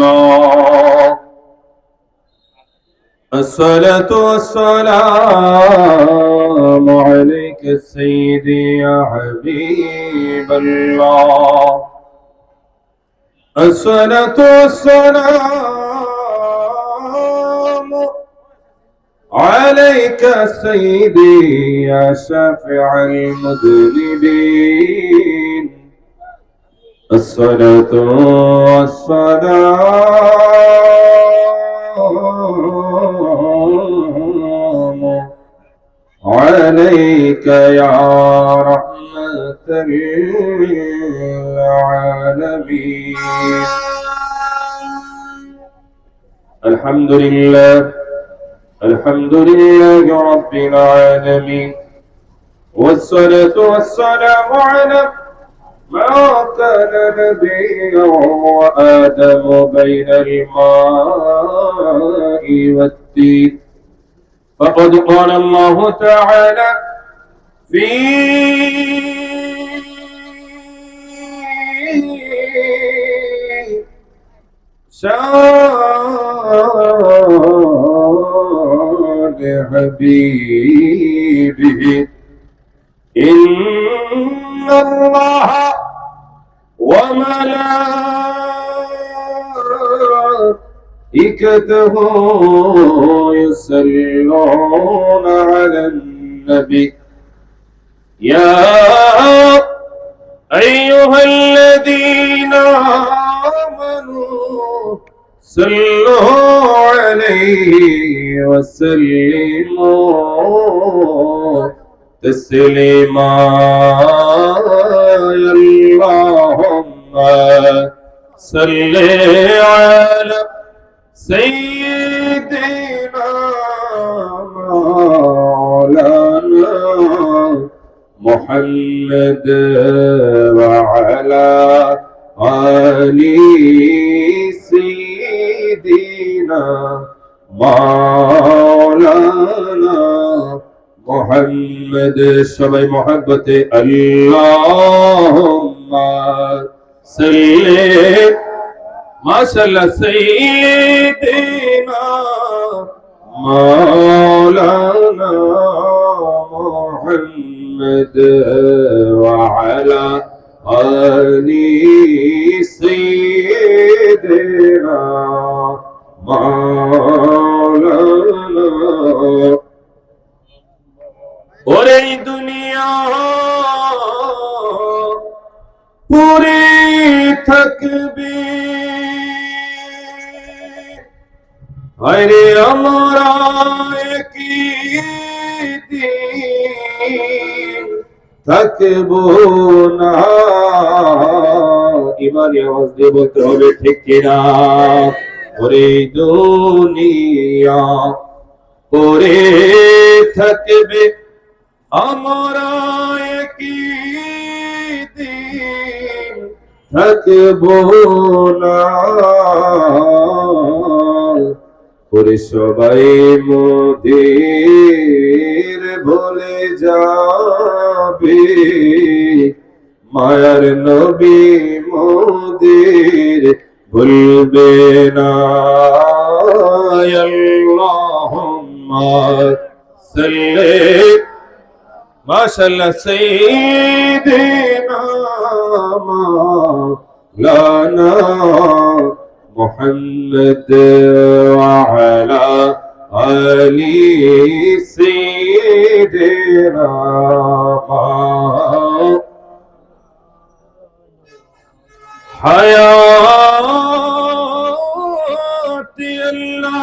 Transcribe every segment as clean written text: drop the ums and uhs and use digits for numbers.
الله. الصلاة والسلام عليك سيدي يا حبيب الله. الصلاة والسلام عليك سيدي يا شافع المذنبين. الصلاة والسلام عليك يا رحمة للعالمين. الحمد لله الحمد لله رب العالمين، والصلاة والسلام على ما كان نبيا وآدم بين الماء والدين. فقد قال الله تعالى في شان حبيبه: إن الله وملائكته يصلون على النبي يا أيها الذين آمنوا صلوا عليه وسلموا تسليما. اللهم صل على سيدنا مولانا محمد وعلى آل سيدنا مولانا محمد. সবাই মহব্বতে আল্লাহুম্মা সাল্লি মাশাআল্লাহ সাইয়্যিদিনা মাওলানা মুহাম্মদ ওয়া আলা আলি সাইয়্যিদিনা মাওলানা। ওরে দুনিয়া পুরে থাকবে, আরে আমরা একদিন থাকবো না। ইমানি আওয়াজ দিয়ে বলতে হবে, ঠিক কিনা? ওরে দুনিয়া পুরে থাকবে, আমরা একদিন থাকবো না। ওরে সবাই মোদের ভুলে যাবে, মায়ার নবী মোদের ভুলবে না। আল্লাহুম্মা সাল্লি মাশাআল্লাহ সাইয়্যিদিনা মাওলানা মুহাম্মদ ওয়া আলা আলি সাইয়্যিদিনা হায়াতি আল্লাহ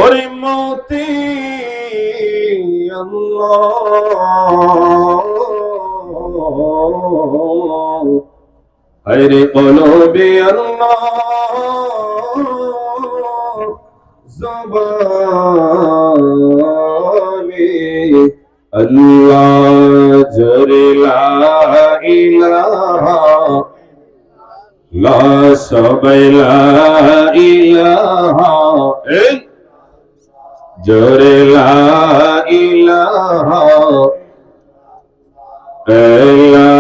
ওরে মৌতি আল্লাহ। হরে কলবে আল্লাহ জবানে আল্লাহ জরে লা ইলাহা লা সবাই লা ইলাহা জরে লা ইলাহা লা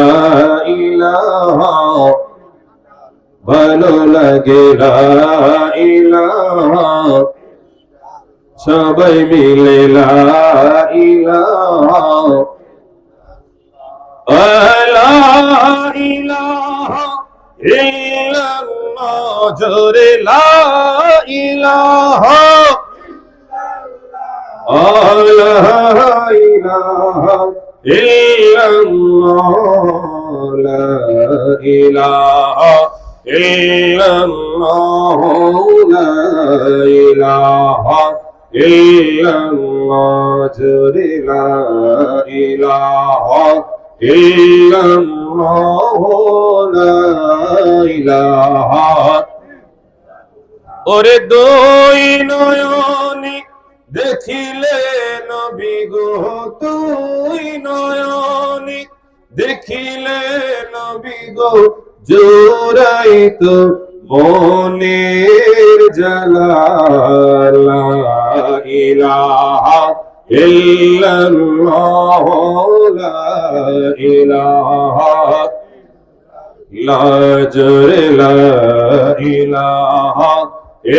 ইলাহা ভালো লাগে লা ইলাহা সবাই মিলে লা ইলাহা লা ইলাহা ইল্লাল্লাহ জোরে লা ইলাহা লা ইলাহা ইল্লাল্লাহ লা ইলাহা ইল্লাল্লাহ লা ইলাহা ইল্লাল্লাহ জোরে লা ইলাহা ইল্লাল্লাহ লা ইলাহা ওরে দুই নয়নে দেখিলে নবী গো তুই নয়নে দেখিলে নবী গো জোড়াই তো মনের জ্বালা লা ইলাহা ইল্লাল্লাহ লা ইলাহা লা জোরে লা ইলাহা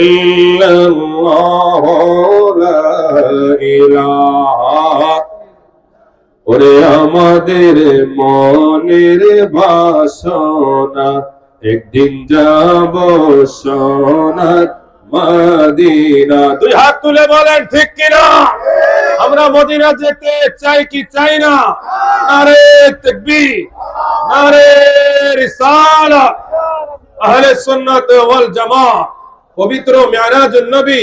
ইল্লাল্লাহ লা ইলাহা ওরে আমাদের মনের বাসনা একদিন যাব সোনার মদিনা। দুই হাত তুলে বলেন ঠিক কিনা? আমরা মদিনা যেতে চাই কি চাই না? নারে তাকবীর, নারে রিসালাত, আহলে সুন্নাত ওয়াল জামাত, পবিত্র মিরাজুন নবী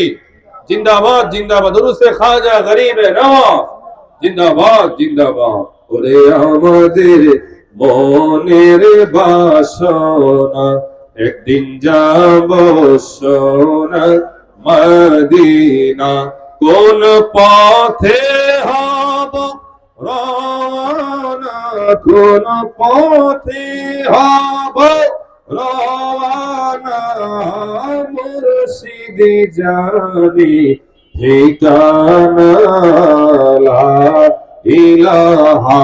জিন্দাবাদ জিন্দাবাদ, দুরুসে খাজা গরিবে নওয়াজ জিন্দাবাদ জিন্দাবাদ। ওরে আমাদের মনের বাসনা একদিন যাব সোনার মদিনা। কোন পথে হব রওনা, কোন পথে হব রওনা, মুর্শিদি জানি ঠিকানা লা ইলাহা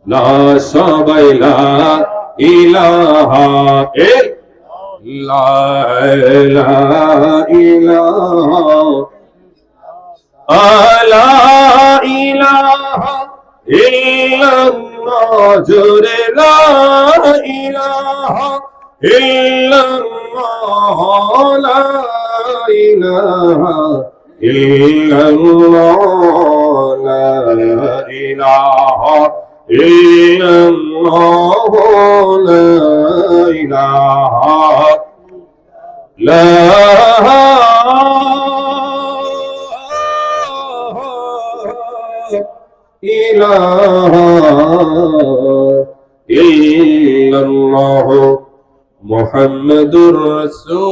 লা সবাই লা ইলাহা লা ইলাহা লা ইলাহা ইল্লাল্লাহ জোরে লা ইলাহা ইল্লাল্লাহ লা ইলাহা ইল্লাল্লাহ লা ইলাহা ইল্লাল্লাহ লা ইলাহা লা ইলাহা ইল্লাল্লাহ মুহাম্মাদুর রাসূলুল্লাহ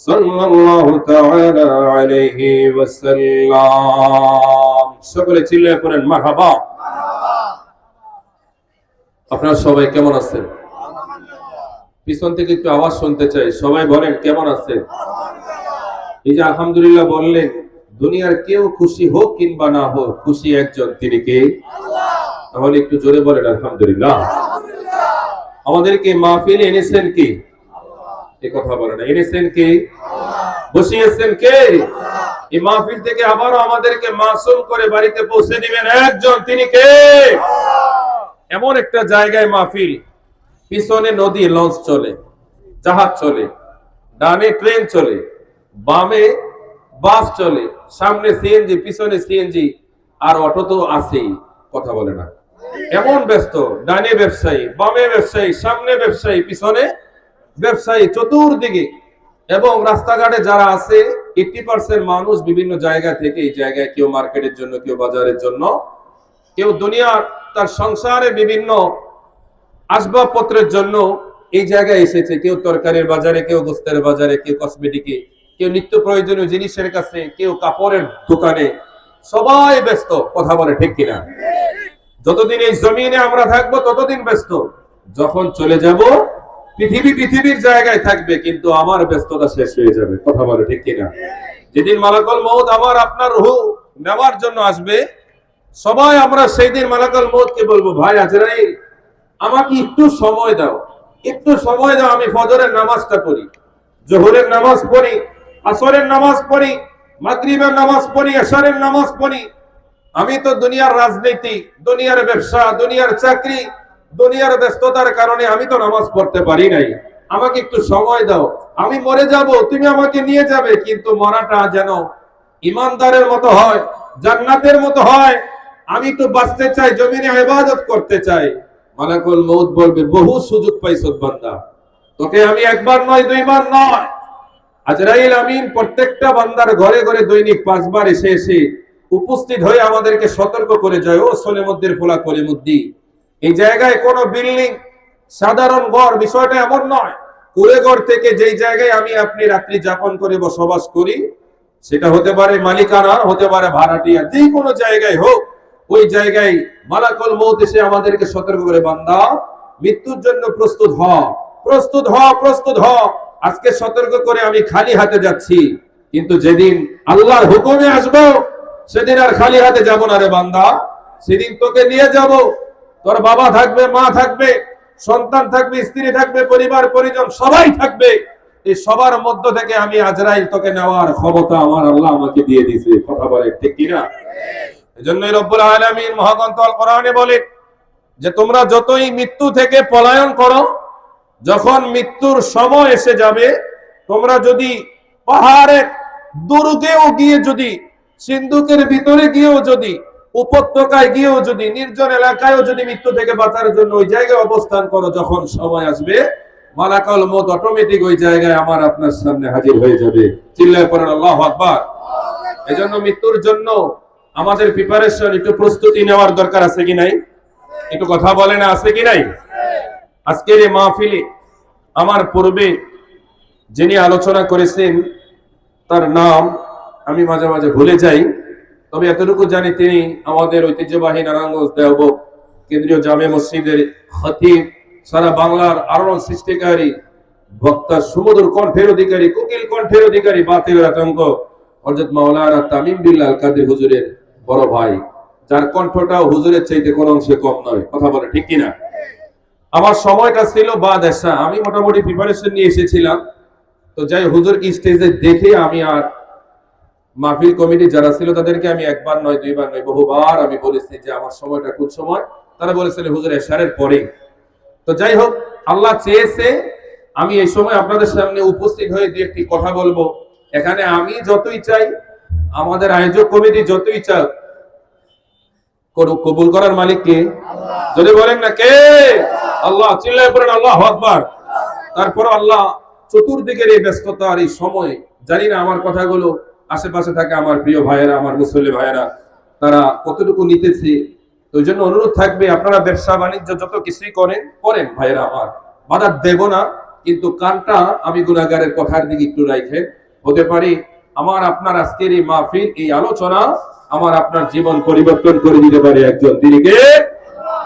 সাল্লাল্লাহু তাআলা আলাইহি ওয়াসাল্লাম। সকলে চিল্লায়ে পড়েন মারহাবা। আপনারা সবাই কেমন আছেন? পিছন থেকে একটু আওয়াজ শুনতে চাই, সবাই বলেন কেমন আছেন? এই যে আলহামদুলিল্লাহ বললেন, দুনিয়ার কেউ খুশি হোক কিংবা না হোক, খুশি একজন, তিনি কে? তাহলে একটু জোরে বলেন আলহামদুলিল্লাহ। আমাদেরকে মাহফিলে এনেছেন কি? এই কথা বলেন, এনেছেন কি? বসিয়েছেন কে? এই মাহফিল থেকে আবারও আমাদেরকে মাসুম করে বাড়িতে পৌঁছে দিবেন একজন, তিনি কে? এমন একটা জায়গায় মাহফিল, পিছনে নদী, লঞ্চ চলে, জাহাজ চলে, ডানে ট্রেন চলে, বামে বাস চলে, সামনে সিএনজি, পিছনে সিএনজি, আর অটো তো আছেই, কথা বলে না। এমন ব্যস্ত, ডানে ব্যবসায়ী, বামে ব্যবসায়ী, সামনে ব্যবসায়ী, পিছনে ব্যবসায়ী, চতুর্দিকে। এবং রাস্তাঘাটে যারা আছে 80% মানুষ বিভিন্ন জায়গা থেকে এই জায়গায়, কেউ মার্কেটের জন্য, কেউ বাজারের জন্য, কেউ দুনিয়ার তার সংসারে বিভিন্ন আসবাবপত্রের জন্য এই জায়গায় এসেছে। কেউ তরকারির বাজারে, কেউ গোস্তের বাজারে, কেউ কসমেটিকে, কেউ নিত্য প্রয়োজনীয় জিনিসের কাছে, কেউ কাপড়ের দোকানে, সবাই ব্যস্ত, কথা বলে ঠিক কিনা? যতদিন এই জমিনে আমরা থাকবো ততদিন ব্যস্ত, যখন চলে যাব পৃথিবীর জায়গায় থাকবে, কিন্তু আমার ব্যস্ততা শেষ হয়ে যাবে, কথা বলে ঠিক কিনা? যেদিন মালাকুল মউত আমার আপনার রূহ নেওয়ার জন্য আসবে, সবাই আমরা সেই দিন মালাকুল মউতকে বলবো, ভাই আজরাইল আমাকে একটু সময় দাও, একটু সময় দাও, আমি ফজরের নামাজটা পড়ি, জোহরের নামাজ পড়ি, আসরের নামাজ পড়ি, মাগরিবের নামাজ পড়ি, এশারের নামাজ পড়ি। আমি তো দুনিয়ার রাজনীতি, দুনিয়ার ব্যবসা, দুনিয়ার চাকরি, দুনিয়ার ব্যস্ততার কারণে আমি তো নামাজ পড়তে পারি নাই। আমাকে একটু সময় দাও, আমি মরে যাব, তুমি আমাকে নিয়ে যাবে, কিন্তু মরাটা যেন ইমানদারের মতো হয়, জান্নাতের মতো হয়। আমি তো বাঁচতে চাই, জমিনে ইবাদত করতে চাই। মালাকুল মউত বলবে, বহু সুযোগ পাইছো বান্দা, তোকে আমি একবার নয়, দুইবার নয়, আজরাইল আমিন প্রত্যেকটা বান্দার ঘরে ঘরে দৈনিক 5 বার এসে এসে উপস্থিত হয়ে আমাদেরকে সতর্ক করে যায়, ও সলেমুদ্দির ফোলা কলিমুদ্দি, এই জায়গায় কোনো বিল্ডিং, সাধারণ ঘর বিষয়টা এমন নয়। কুড়েঘর থেকে যেই জায়গায় আমি আপনি রাত্রি যাপন করে বসবাস করি, সেটা হতে পারে মালিকানা, হতে পারে ভাড়াটিয়া, যে কোনো জায়গায় হোক, ওই জায়গায় মালাকুল মউত এসে আমাদেরকে সতর্ক করে, বান্দা মৃত্যুর জন্য প্রস্তুত হ, প্রস্তুত হ, প্রস্তুত হ। আজকে সতর্ক করে আমি খালি হাতে যাচ্ছি, কিন্তু যেদিন আল্লাহর হুকুমে আসবো সেদিন আর খালি হাতে যাব না রে বান্দা। সেদিন তোকে নিয়ে যাব, তোর বাবা থাকবে, মা থাকবে, সন্তান থাকবে, স্ত্রী থাকবে, পরিবার পরিজন সবাই থাকবে। এই সবার মধ্য থেকে আমি আজরাইল তোকে নেওয়ার ক্ষমতা আমার আল্লাহ আমাকে দিয়ে দিয়েছে। কথা বলে ঠিক কিনা? এজন্যই রব্বুল আলামিন মহাগ্রন্থ আল কোরআনে বলেন যে তোমরা যতই মৃত্যু থেকে পলায়ন করো, যখন মৃত্যুর সময় এসে যাবে, তোমরা যদি পাহাড়ের দুর্গেও গিয়ে, যদি সিন্ধুকের ভিতরে গিয়েও, যদি উপত্যকায় গিয়েও, যদি নির্জন এলাকায়ও যদি মৃত্যু থেকে বাঁচার জন্য ওই জায়গায় অবস্থান করো, যখন সময় আসবে মালাকুল মউত অটোমেটিক ওই জায়গায় আমার আপনার সামনে হাজির হয়ে যাবে। চিল্লায় পড়েন আল্লাহু আকবার। এজন্য মৃত্যুর জন্য আমাদের প্রিপারেশন, একটু প্রস্তুতি নেওয়ার দরকার আছে কি নাই? একটু কথা বলে না, আছে কি নাই? আজকের এই মাহফিলে আমার পূর্বে যিনি আলোচনা করেছেন তার নাম আমি মাঝে মাঝে ভুলে যাই, তবে এতটুকু জানি তিনি আমাদের ঐতিহ্যবাহী নারায়ণগঞ্জ দেওবন্দ কেন্দ্রীয় জামে মসজিদের খতিব, সারা বাংলার আলোড়ন সৃষ্টিকারী, বক্তা, সুমধুর কণ্ঠের অধিকারী, কোকিল কণ্ঠের অধিকারী, বাতিলের আতঙ্ক হযরত মাওলানা তামিম বিল্লাহ আল কাদের হুজুরের বড় ভাই, যার কণ্ঠটাও হুজুরের চাইতে কোনো অংশে কম নয়। কথা বলে ঠিক কিনা? আমার সময়টা ছিল বাদ এসা, আমি মোটামুটি প্রিপারেশন নিয়ে এসেছিলাম। তো যাই হুজুর কি স্টেজে দেখে আমি আর মাহফিল কমিটি যারা ছিল তাদেরকে আমি একবার নয়, দুইবার নয়, বহুবার আমি বলেছি যে আমার সময়টা কোন সময়। তারা বলেছিলেন হুজুর এশারের পরে। তো যাই হোক, আল্লাহ চেয়েছে আমি এই সময় আপনাদের সামনে উপস্থিত হয়ে দুই একটি কথা বলবো। এখানে আমি যতই চাই, আমাদের আয়োজক কমিটি যতই চাক, কবুল করার মালিক কে? যদি বলেন না কে? আল্লাহ। চিল্লায় পড়েন আল্লাহু আকবার। তারপর আল্লাহ চতুর্দিকের এই ব্যস্ততার এই সময়, জানি না আমার কথাগুলো আশেপাশে থাকে আমার প্রিয় ভাইয়েরা, আমার মুসল্লি ভাইয়েরা, তারা কতটুকু নিতেছে। তো ওই জন্য অনুরোধ থাকবে, আপনারা ব্যবসা বাণিজ্য যত কিছুই করেন করেন ভাইয়েরা আমার, বাধা দেব না, কিন্তু কানটা আমি গুনাহগারের কথার দিকে একটু রাখেন। হতে পারে আমার আপনার আজকের এই মাহফিল, এই আলোচনা আমার আপনার জীবন পরিবর্তন করে দিতে পারে একজন, তিনি কে?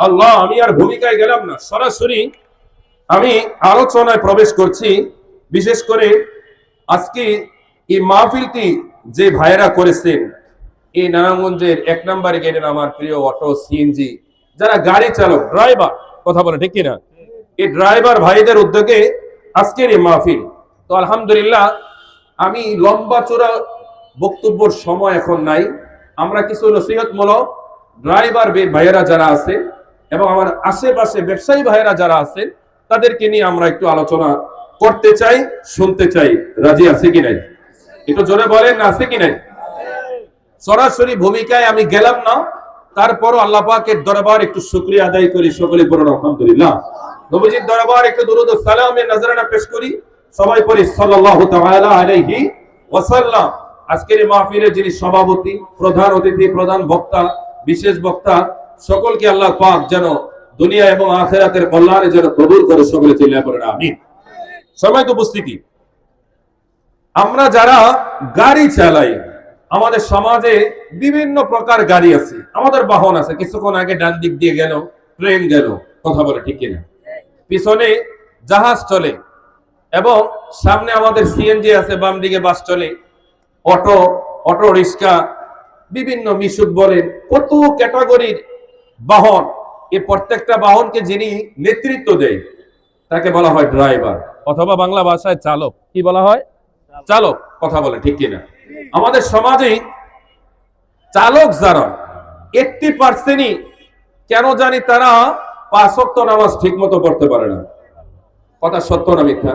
আল্লাহ। আমি আর ভূমিকায় গেলাম না, সরাসরি আমি আলোচনায় প্রবেশ করছি। বিশেষ করে আজকে এই মাহফিলটি যে ভাইয়েরা করেছেন, এই নারায়ণগঞ্জের 1 নম্বর গেটের আমার প্রিয় অটো, সিএনজি যারা গাড়ি চালক, ড্রাইভার, কথা বলে ঠিক কিনা, এই ড্রাইভার ভাইদের উদ্যোগে আজকের এই মাহফিল। তো আলহামদুলিল্লাহ, আমি লম্বা চূড়া বক্তব্যের সময় এখন নাই। আমরা কিছু নসিহতমূলক ড্রাইভার ভাইয়েরা যারা আছে এবং আমার আশেপাশে ব্যবসায়ী ভাইয়েরা যারা আছেন, তাদেরকে নিয়ে আমরা একটু আলোচনা করতে চাই, শুনতে চাই। রাজি আছে কি নাই? একটু জোরে বলেন না, আছে কি নাই? সরাসরি ভূমিকায় আমি গেলাম না, তারপরও আল্লাহ পাকের দরবার একটু শুকরিয়া আদায় করি। সকলে পড়ুন আলহামদুলিল্লাহ। নবীজির দরবার একটু দুরূদ ও সালামের নজরানা পেশ করি। সবাই পড়ি সাল্লাল্লাহু তাআলা আলাইহি ওয়াসাল্লাম। আজকের মাহফিলের যিনি সভাপতি, প্রধান অতিথি, প্রধান বক্তা, বিশেষ বক্তা, সকলকে আল্লাহ পাক যেন দুনিয়া এবং আখিরাতের কল্যাণে যেন কবুল করে। সকলে চিল্লায়ে পড়েন আমিন। সম্মানিত উপস্থিতি, আমরা যারা গাড়ি চালাই, আমাদের সমাজে বিভিন্ন প্রকার গাড়ি আছে, আমাদের বাহন আছে। কিছুক্ষণ আগে ডান দিক দিয়ে গেল ট্রেন গেল, কথা বলে ঠিক কিনা, পিছনে জাহাজ চলে এবং সামনে আমাদের সিএনজি আছে, বাম দিকে বাস চলে, অটো, অটো রিক্সা, বিভিন্ন মিশুক বলেন, কত ক্যাটাগরির বাহন এই প্রত্যেকটা বাহনকে যিনি নেতৃত্ব দেয় তাকে বলা হয় ড্রাইভার, অথবা বাংলা ভাষায় চালক। কি বলা হয়? চালক। কথা বলে ঠিক কিনা? আমাদের সমাজে চালক যারা 80%ই কেন জানি তারা 5 ওয়াক্ত নামাজ ঠিক মতো পড়তে পারে না। কথা সত্য না মিথ্যা?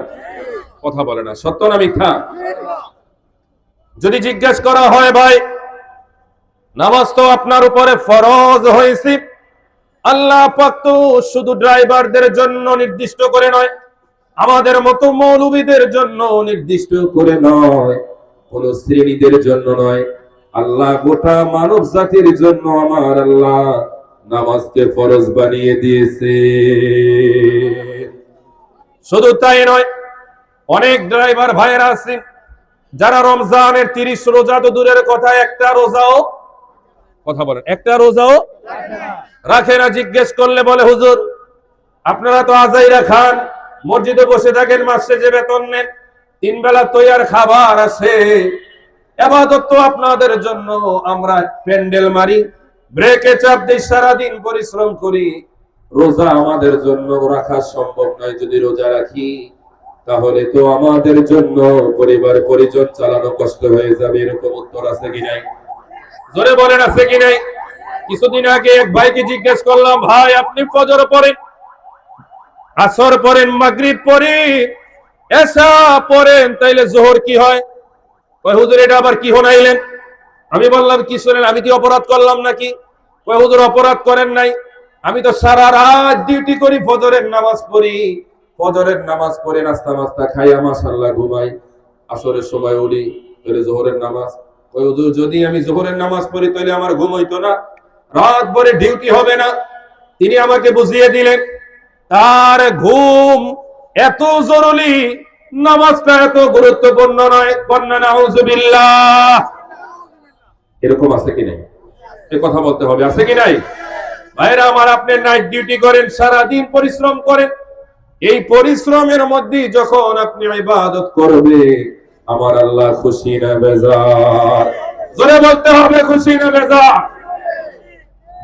কথা বলে না, সত্য না মিথ্যা? যদি জিজ্ঞেস করা হয়, ভাই নামাজ তো আপনার উপরে ফরজ হয়েছে, আল্লাহ পাক তো শুধু ড্রাইভারদের জন্য নির্দিষ্ট করে নয়, আমাদের মতো মৌলবীদের জন্য নির্দিষ্ট করে নয়, কোন শ্রেণীদের জন্য নয়, আল্লাহ গোটা মানব জাতির জন্য আমার আল্লাহ নামাজকে ফরজ বানিয়ে দিয়েছে। শুধু তাই নয়, অনেক ড্রাইভার ভাইয়েরা আছেন যারা রমজানের 30 রোজা তো দূরের কথা, একটা রোজাও, কথা বলেন, একটা রোজাও রাখে না। জিজ্ঞেস করলে বলে, হুজুর আপনারা তো আজাইরা খান, মসজিদে বসে থাকেন, মাসে যে বেতন নেন, 3 বেলা তৈয়ার খাবার আছে, ইবাদত তো আপনাদের জন্য, আমরা প্যান্ডেল মারি, ব্রেকে চাপ দিই, সারাদিন পরিশ্রম করি, রোজা আমাদের জন্য রাখা সম্ভব নয়। যদি রোজা রাখি তাহলে তো আমাদের জন্য পরিবার পরিজন চালানো কষ্ট হয়ে যাবে। এরকম উত্তর আছে কি নাই? জোরে বলেন আছে কি নাই? কিছুদিন আগে এক ভাইকে জিজ্ঞেস করলাম, ভাই আপনি ফজর পড়েন, আসর পড়েন, মাগরিব পড়েন, এশা পড়েন, তাইলে জোহর কি হয়? কয় হুজুর এটা আবার কি শোনাইলেন? আমি বললাম কি শুনেন, আমি কি অপরাধ করলাম নাকি? কয় হুজুর অপরাধ করেন নাই, আমি তো সারা রাত ডিউটি করি, ফজরের নামাজ পড়ি, ফজরের নামাজ পড়ে নাস্তা মাস্তা খাইয়া মাশাআল্লাহ ঘুমাই, আসরের সময় উঠি, তাহলে জোহরের নামাজ। ওই হুজুর যদি আমি জোহরের নামাজ পড়ি তাহলে আমার ঘুম হইতো না, রাত ভরে ডিউটি হবে না। তিনি আমাকে বুঝিয়ে দিলেন তার ঘুম এত জরুরি, নামাজটা এত গুরুত্বপূর্ণ নয়। কন্যা নাউজুবিল্লাহ। এরকম আছে কি নাই? এ কথা বলতে হবে, আছে কি নাই? ভাইরা আমার, আপনি নাইট ডিউটি করেন, সারা দিন পরিশ্রম করেন, এই পরিশ্রমের মধ্যে যখন আপনি ইবাদত করবে, আমার আল্লাহ খুশি না বেজার? জোরে বলতে হবে, খুশি না বেজার?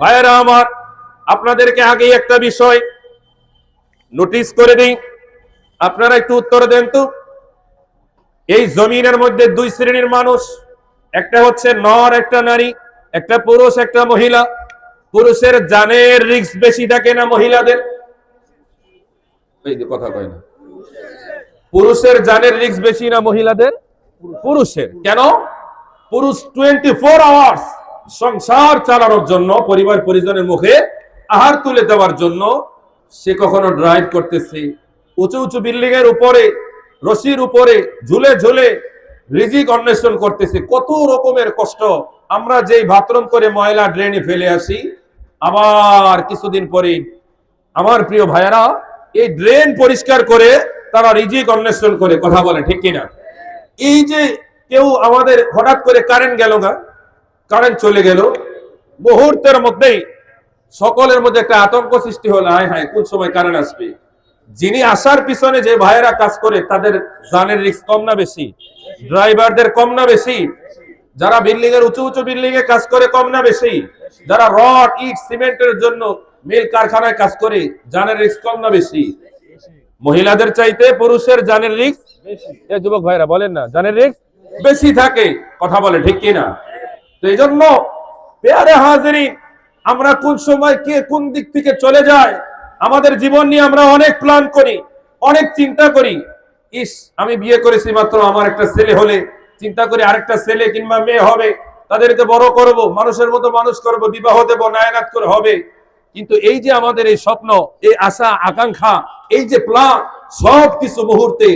ভাইরা আমার, আপনাদেরকে আগে একটা বিষয় নোটিস করে দিই, আপনারা একটু উত্তর দেন তো। এই জমিনের মধ্যে 2 শ্রেণীর মানুষ, একটা হচ্ছে নর, একটা নারী, একটা পুরুষ, একটা মহিলা। পুরুষের জানের রিস্ক বেশি থাকে না মহিলাদের? এই যে কথা কয় না, পুরুষের জানের রিস্ক বেশি না মহিলাদের? পুরুষের। কেন? পুরুষ 24 আওয়ার্স সংসার চালানোর জন্য, পরিবার পরিজনের মুখে আহার তুলে দেওয়ার জন্য সে কখনো ড্রাইভ করতেছে, উঁচু উঁচু বিল্ডিং এর উপরে, রশির উপরে ঝুলে ঝুলে রিজিক অন্বেষণ করতেছে। কত রকমের কষ্ট। আমরা যেই বাথরুম করে ময়লা ড্রেনে ফেলে আসি, আবার কিছুদিন পরে আমার প্রিয় ভাইয়েরা এই ড্রেন পরিষ্কার করে তারা রিজিক অন্বেষণ করে। কথা বলে ঠিক কিনা? এই যে কেউ আমাদের হঠাৎ করে কারেন্ট গেল না, কারেন্ট চলে গেল, মুহূর্তের মধ্যেই সকলের মধ্যে একটা আতঙ্ক সৃষ্টি হলো, হায় হায় কোন সময় কারেন্ট আসবে। যিনি আসার পিছনে যে ভাইয়েরা কাজ করে তাদের জানের রিস্ক কম না বেশি? ড্রাইভারদের কম না বেশি? যারা বিল্ডিং এর উঁচু উঁচু বিল্ডিং এ কাজ করে কম না বেশি? যারা রড ইট সিমেন্টের জন্য মিল কারখানায় কাজ করে জানের রিস্ক কম না বেশি? মহিলাদের চাইতে পুরুষের জানের রিস্ক বেশি। এই যুবক ভাইরা বলেন না, জানের রিস্ক বেশি থাকে। কথা বলে ঠিক কিনা? তো এই জন্য পেয়ারে হাজিরিন, আমরা কোন সময় কে কোন দিক থেকে চলে যায়, আমাদের জীবন নিয়ে আমরা অনেক প্ল্যান করি, অনেক চিন্তা করি। ইস আমি বিয়ে করেছি মাত্র, আমার একটা ছেলে হলে, চিন্তা করি আরেকটা ছেলে কিংবা মেয়ে হবে, তাদেরকে বড় করব, মানুষের মতো মানুষ করব, বিবাহ দেব, নায়নাত করে হবে। কিন্তু এই যে আমাদের এই স্বপ্ন, এই আশা আকাঙ্ক্ষা, এই যে প্ল্যান, সব কিছু মুহূর্তে,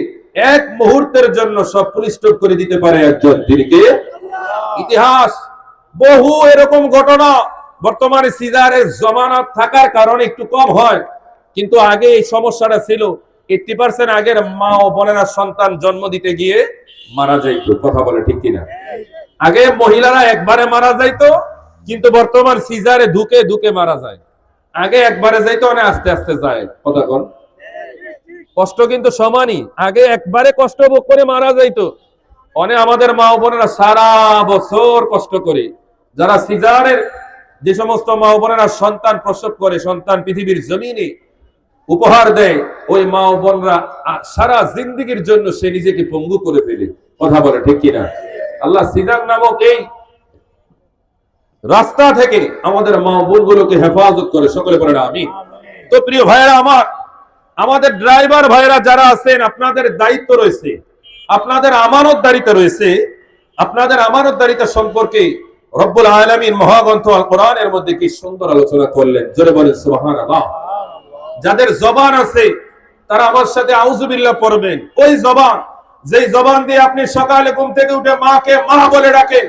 এক মুহূর্তের জন্য সব পুলিশ স্টপ করে দিতে পারে একজন। তিনিকে ইতিহাস বহু এরকম ঘটনা। বর্তমানে সিজারের জমানত থাকার কারণে একটু কম হয়, কিন্তু আগে এই সমস্যাটা ছিল। 80% আগের মা ও বোনেরা সন্তান জন্ম দিতে গিয়ে মারা যাইতো। কথা বলে ঠিক কিনা? আগে মহিলারা একবারে মারা যাইতো, কিন্তু বর্তমান সিজারে ধুকে ধুকে মারা যায়। আগে একবারে যাইতো, অনেক আস্তে আস্তে যায়। কথা কোন? কষ্ট কিন্তু সমানই। আগে একবারে কষ্ট ভোগ করে মারা যাইতো, অনেক আমাদের মা ও বোনেরা সারা বছর কষ্ট করে। যারা সিজারের যে সমস্ত মা ও বোনেরা সন্তান প্রসব করে, সন্তান পৃথিবীর জমিনে উপহার দেয়, ওই মা ও বোনরা সারা জিন্দেগীর জন্য সে নিজেকে পঙ্গু করে ফেলে। কথা বলে ঠিক কিনা? আল্লাহ সিজান নামক এই রাস্তা থেকে আমাদের মা বোনগুলোকে হেফাজত করে, সকলে বলেন আমিন। তো প্রিয় ভাইয়েরা আমার, আমাদের ড্রাইভার ভাইয়েরা যারা আছেন, আপনাদের দায়িত্ব রয়েছে, আপনাদের আমানতদারিতা রয়েছে। আপনাদের আমানতদারিতা সম্পর্কে রব্বুল আলামিন মহাগ্রন্থ আল কোরআনের মধ্যে কি সুন্দর আলোচনা করলেন, জোরে বলেন সুবহানাল্লাহ। যাদের জবান আছে তারা আমার সাথে আউযুবিল্লাহ পড়বেন। ওই জবান, যেই জবান দিয়ে আপনি সকালে ঘুম থেকে উঠে মাকে মা বলে ডাকেন,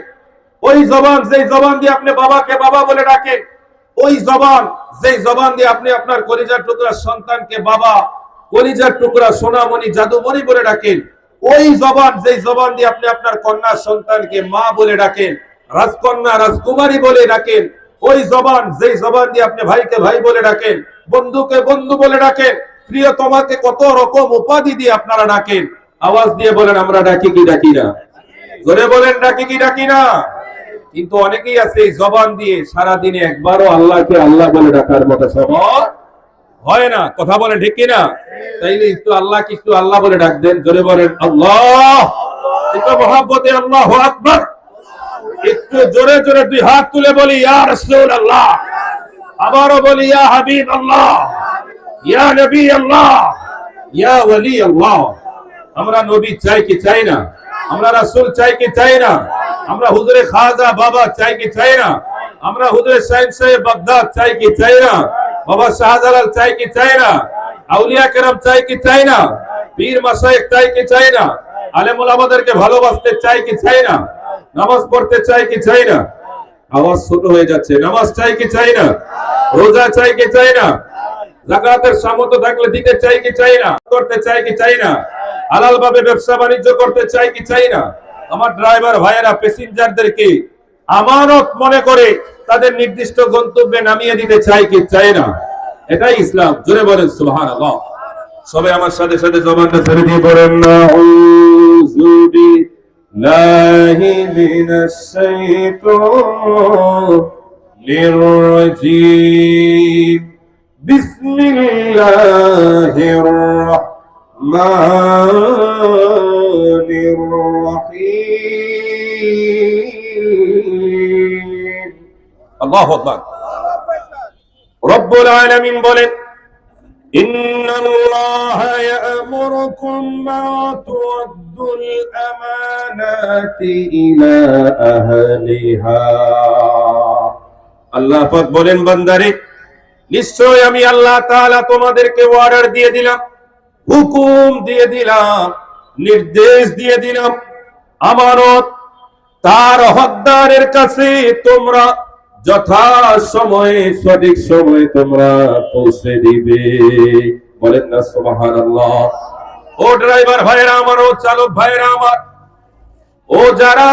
ওই জবান, যেই জবান দিয়ে আপনি বাবাকে বাবা বলে ডাকেন, ওই জবান, যেই জবান দিয়ে আপনি আপনার কলিজার টুকরা সন্তানকে বাবা, কলিজার টুকরা সোনামণি জাদুমণি বলে ডাকেন, ওই জবান, যেই জবান দিয়ে আপনি আপনার কন্যা সন্তানকে মা বলে ডাকেন, রাজকন্যা রাজকুমারী বলে ডাকেন, ওই জবান, যেই জবান দিয়ে আপনি ভাইকে ভাই বলে ডাকেন, বন্ধুকে বন্ধু বলে ডাকেন, প্রিয় তোমাকে কত রকম উপাধি দিয়ে আপনারা ডাকেন। আওয়াজ দিয়ে বলেন আমরা ডাকি কি ডাকি না? জোরে বলেন ডাকি কি ডাকি না? কিন্তু অনেকেই আছে এই জবান দিয়ে সারা দিনে একবারও আল্লাহকে আল্লাহ বলে ডাকার মতো সময় হয় না। কথা বলেন ঠিক কিনা? তাইলে একটু আল্লাহকে একটু আল্লাহ বলে ডাক দেন, জোরে বলেন আল্লাহ, একটু মহব্বতে আল্লাহু আকবার, একটু জোরে জোরে দুই হাত তুলে বলি ইয়া রাসূলুল্লাহ, আবারও বলি ইয়া হাবিব আল্লাহ, ইয়া নবী আল্লাহ, ইয়া ওয়ালি আল্লাহ। আমরা নবী চাই কি চাই না? আমরা রাসূল চাই কি চাই না? আমরা হুজুরে খাজা বাবা চাই কি চাই না? আমরা হুজুরে শাইখ সাহেব বাগদাদ চাই কি চাই না? বাবা শাহজালাল চাই কি চাই না? আউলিয়া কেরাম চাই কি চাই না? পীর মাশায়েখ চাই কি চাই না? আলেম ওলামাদেরকে ভালোবাসতে চাই কি চাই না? নামাজ পড়তে চাই কি চাই না? আওয়াজ ছোট হয়ে যাচ্ছে। নামাজ চাই কি চাই না? রোজা চাই কি চাই না? যাকাতের সামর্থ্য থাকলে দিতে চাই কি চাই না? করতে চাই কি চাই না? হালাল ভাবে ব্যবসা বাণিজ্য করতে চাই কি চাই না? আমার ড্রাইভার ভাইয়েরা প্যাসেঞ্জারদেরকে আমানত মনে করে তাদের নির্দিষ্ট গন্তব্যে নামিয়ে দিতে চাই কি চাই না? এটাই ইসলাম। জোরে বলেন সুবহানাল্লাহ। সবাই আমার সাথে সাথে জবানটা ছেড়ে দিয়ে বলেন নাউযু বিল্লাহি মিনাশ শাইতানির রাজীম। বিসমিল্লাহির রাহমানির রহিম। আল্লাহু আকবার। রব্বুল আলামিন বলেন ইন্নাল্লাহা ইয়া'মুরুকুম আন তু'আদ্দুল আমানাতি ইলা আহলিহা। আল্লাহ পাক বলেন বান্দারে, নিশ্চয় আমি আল্লাহ তাআলা তোমাদেরকে অর্ডার দিয়ে দিলাম, হুকুম দিয়ে দিলাম, নির্দেশ দিয়ে দিলাম, আমানত তার হকদারের কাছে তোমরা যথা সময়ে সঠিক সময়ে তোমরা পৌঁছে দিবে। বলেন না সুবহানাল্লাহ। ও ড্রাইভার ভাইরা আমার, ও চালক ভাইরা আমার, ও যারা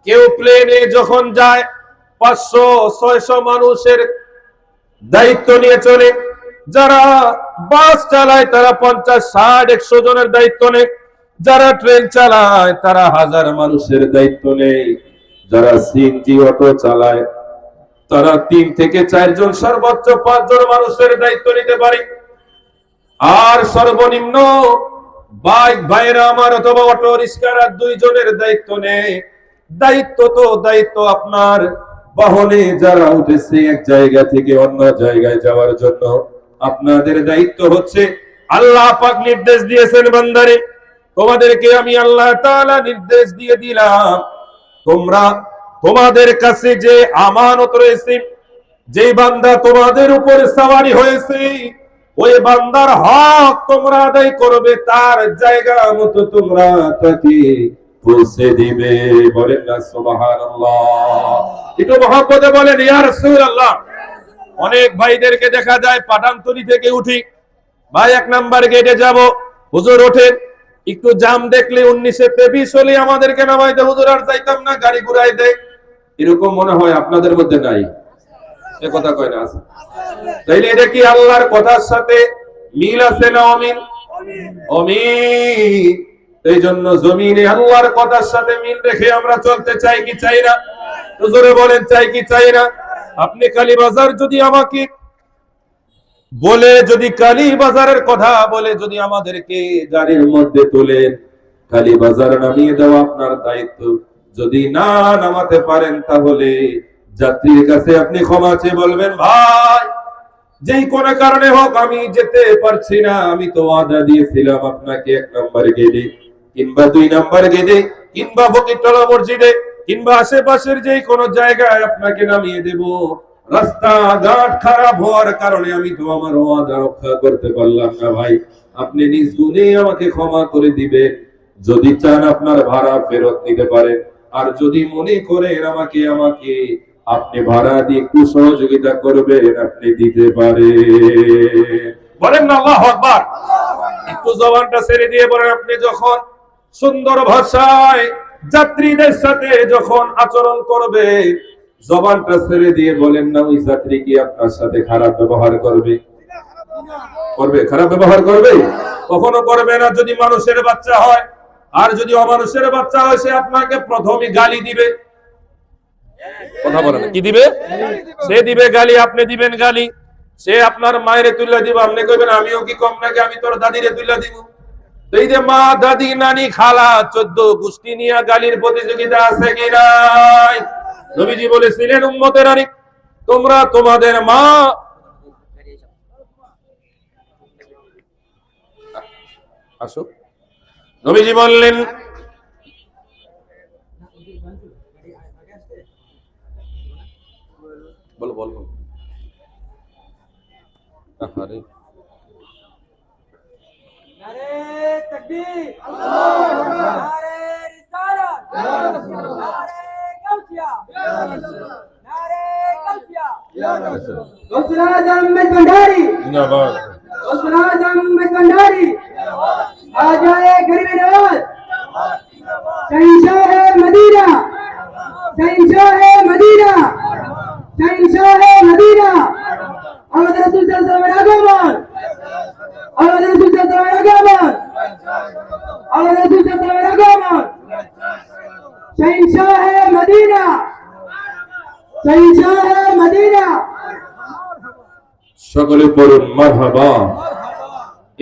কেউ প্লেনে যখন যায় 500-600 মানুষের দায়িত্ব নিয়ে চলে, যারা বাস চালায় তারা 50-60-100 জনের দায়িত্ব নেয়, যারা ট্রেন চালায় তারা 1000 মানুষের দায়িত্ব নেয়, যারা সিএনজি অটো চালায় তারা 3 থেকে 4 জন, সর্বোচ্চ 5 জন মানুষের দায়িত্ব নিতে পারে। আর সর্বনিম্ন বাইক ভাইরা আমার অথবা অটো রিক্সারা 2 জনের দায়িত্ব নেয়। দায়িত্ব তো দায়িত্ব, আপনার বাহনে যারা উঠেছে এক জায়গা থেকে অন্য জায়গায় যাওয়ার জন্য আপনাদের দায়িত্ব হচ্ছে, আল্লাহ পাক নির্দেশ দিয়েছেন বান্দারে তোমাদেরকে আমি আল্লাহ তাআলা নির্দেশ দিয়ে দিলাম, তোমরা তোমাদের কাছে যে আমানত রয়েছে, যে বান্দা তোমাদের উপর সওয়ারি হয়েছে, ওই বান্দার হক তোমরা আদায় করবে, তার জায়গা মতো তোমরা তাকে পৌঁছে দিবে। বলেন না সুবহানাল্লাহ। একটু মহব্বতে বলেন ইয়া রাসূলুল্লাহ। অনেক ভাইদেরকে দেখা যায় পাঠানতলী থেকে উঠি, ভাই 1 নাম্বার গেটে যাব, হুজুর ওঠেন, একটু জাম দেখলে 19-20 হলে আমাদেরকে নামাই দে, হুজুর আর যাইতাম না, গাড়ি ঘুরাই দেয়। এরকম মনে হয় আপনাদের মধ্যে নাই? এ কথা কয় না? তাইলে এটা কি আল্লাহর কথার সাথে মিল আছে না অমিল? অমিল। এই জন্য জমিনে আল্লাহর কথার সাথে মিল রেখে আমরা চলতে চাই কি চাই না? জোরে বলেন চাই কি চাই না? আপনি কালীবাজার যদি আমাকে বলে, যদি কালীবাজারের কথা বলে যদি আমাদেরকে গাড়ির মধ্যে তোলেন, কালীবাজার নামিয়ে দেওয়া আপনার দায়িত্ব। যদি না নামাতে পারেন তাহলে যাত্রীর কাছে আপনি ক্ষমা চেয়ে বলবেন, ভাই যেই কোন কারণে হোক আমি যেতে পারছি না, আমি তো ওয়াদা দিয়েছিলাম আপনাকে 1 নম্বর গেটে কিংবা 2 নম্বর গেটে কিংবা ফকিরতলা মসজিদে কিংবা আশেপাশের যেই কোনো জায়গায় আপনাকে নামিয়ে দেব। রাস্তাঘাট খারাপ হওয়ার কারণে আমি তো আমার ওয়াদা রক্ষা করতে পারলাম না। ভাই আপনি নিজ গুণে আমাকে ক্ষমা করে দিবেন। যদি চান আপনার ভাড়া ফেরত নিতে পারেন, আর যদি মনে করেন আমাকে আপনি ভাড়া দিয়ে একটু সহযোগিতা করবেন, আপনি দিতে পারেন। বলেন না আল্লাহু আকবার। একটু জবানটা ছেড়ে দিয়ে বলেন, আপনি যখন সুন্দর ভাষায় যাত্রীদের সাথে যখন আচরণ করবে, জবানটা ছেড়ে দিয়ে বলেন না ওই যাত্রী কি আপনার সাথে খারাপ ব্যবহার করবে? করবে, খারাপ ব্যবহার করবে? কখনো করবে না। যদি মানুষের বাচ্চা হয় আর যদি অমানুষের বাচ্চা হয়, সে আপনাকে প্রথমে গালি দিবে। কথা বলে না, কি দিবে? সে দিবে গালি, আপনি দিবেন গালি। সে আপনার মায়ের তুল্লা দিব, আপনি কইবেন আমিও কি কম নাকি, আমি তোর দাদিরে তুল্লা দিব। এই যে মা, দাদি, নানি, খালা 14 গোষ্ঠী নিয়ে গালির প্রতিযোগিতা আছে কি নাই? নবীজি বলেছিলেন, উম্মতের আরে তোমরা তোমাদের মা আসো। নবীজি বললেন, বলো বলো। আরে নারে তাকবীর, আল্লাহু আকবার, নারে রিসালাত, নারে গাউসিয়া, নারে গাউসিয়া, গৌসুল আজম भंडारी जिंदाबाद, गौसुल आजम भंडारी आ जाए गरीब नवाज, शहंशाह है मदीना, शहंशाह है मदीना, शहंशाह है मदीना। আমাদের রাসূল সাল্লাল্লাহু আলাইহি ওয়াসাল্লাম, আমাদের রাসূল সাল্লাল্লাহু আলাইহি ওয়াসাল্লাম, আমাদের রাসূল সাল্লাল্লাহু আলাইহি ওয়াসাল্লাম, शहंशाह है मदीना, शहंशाह है मदीना। সকলে পড়ুন মারহাবা।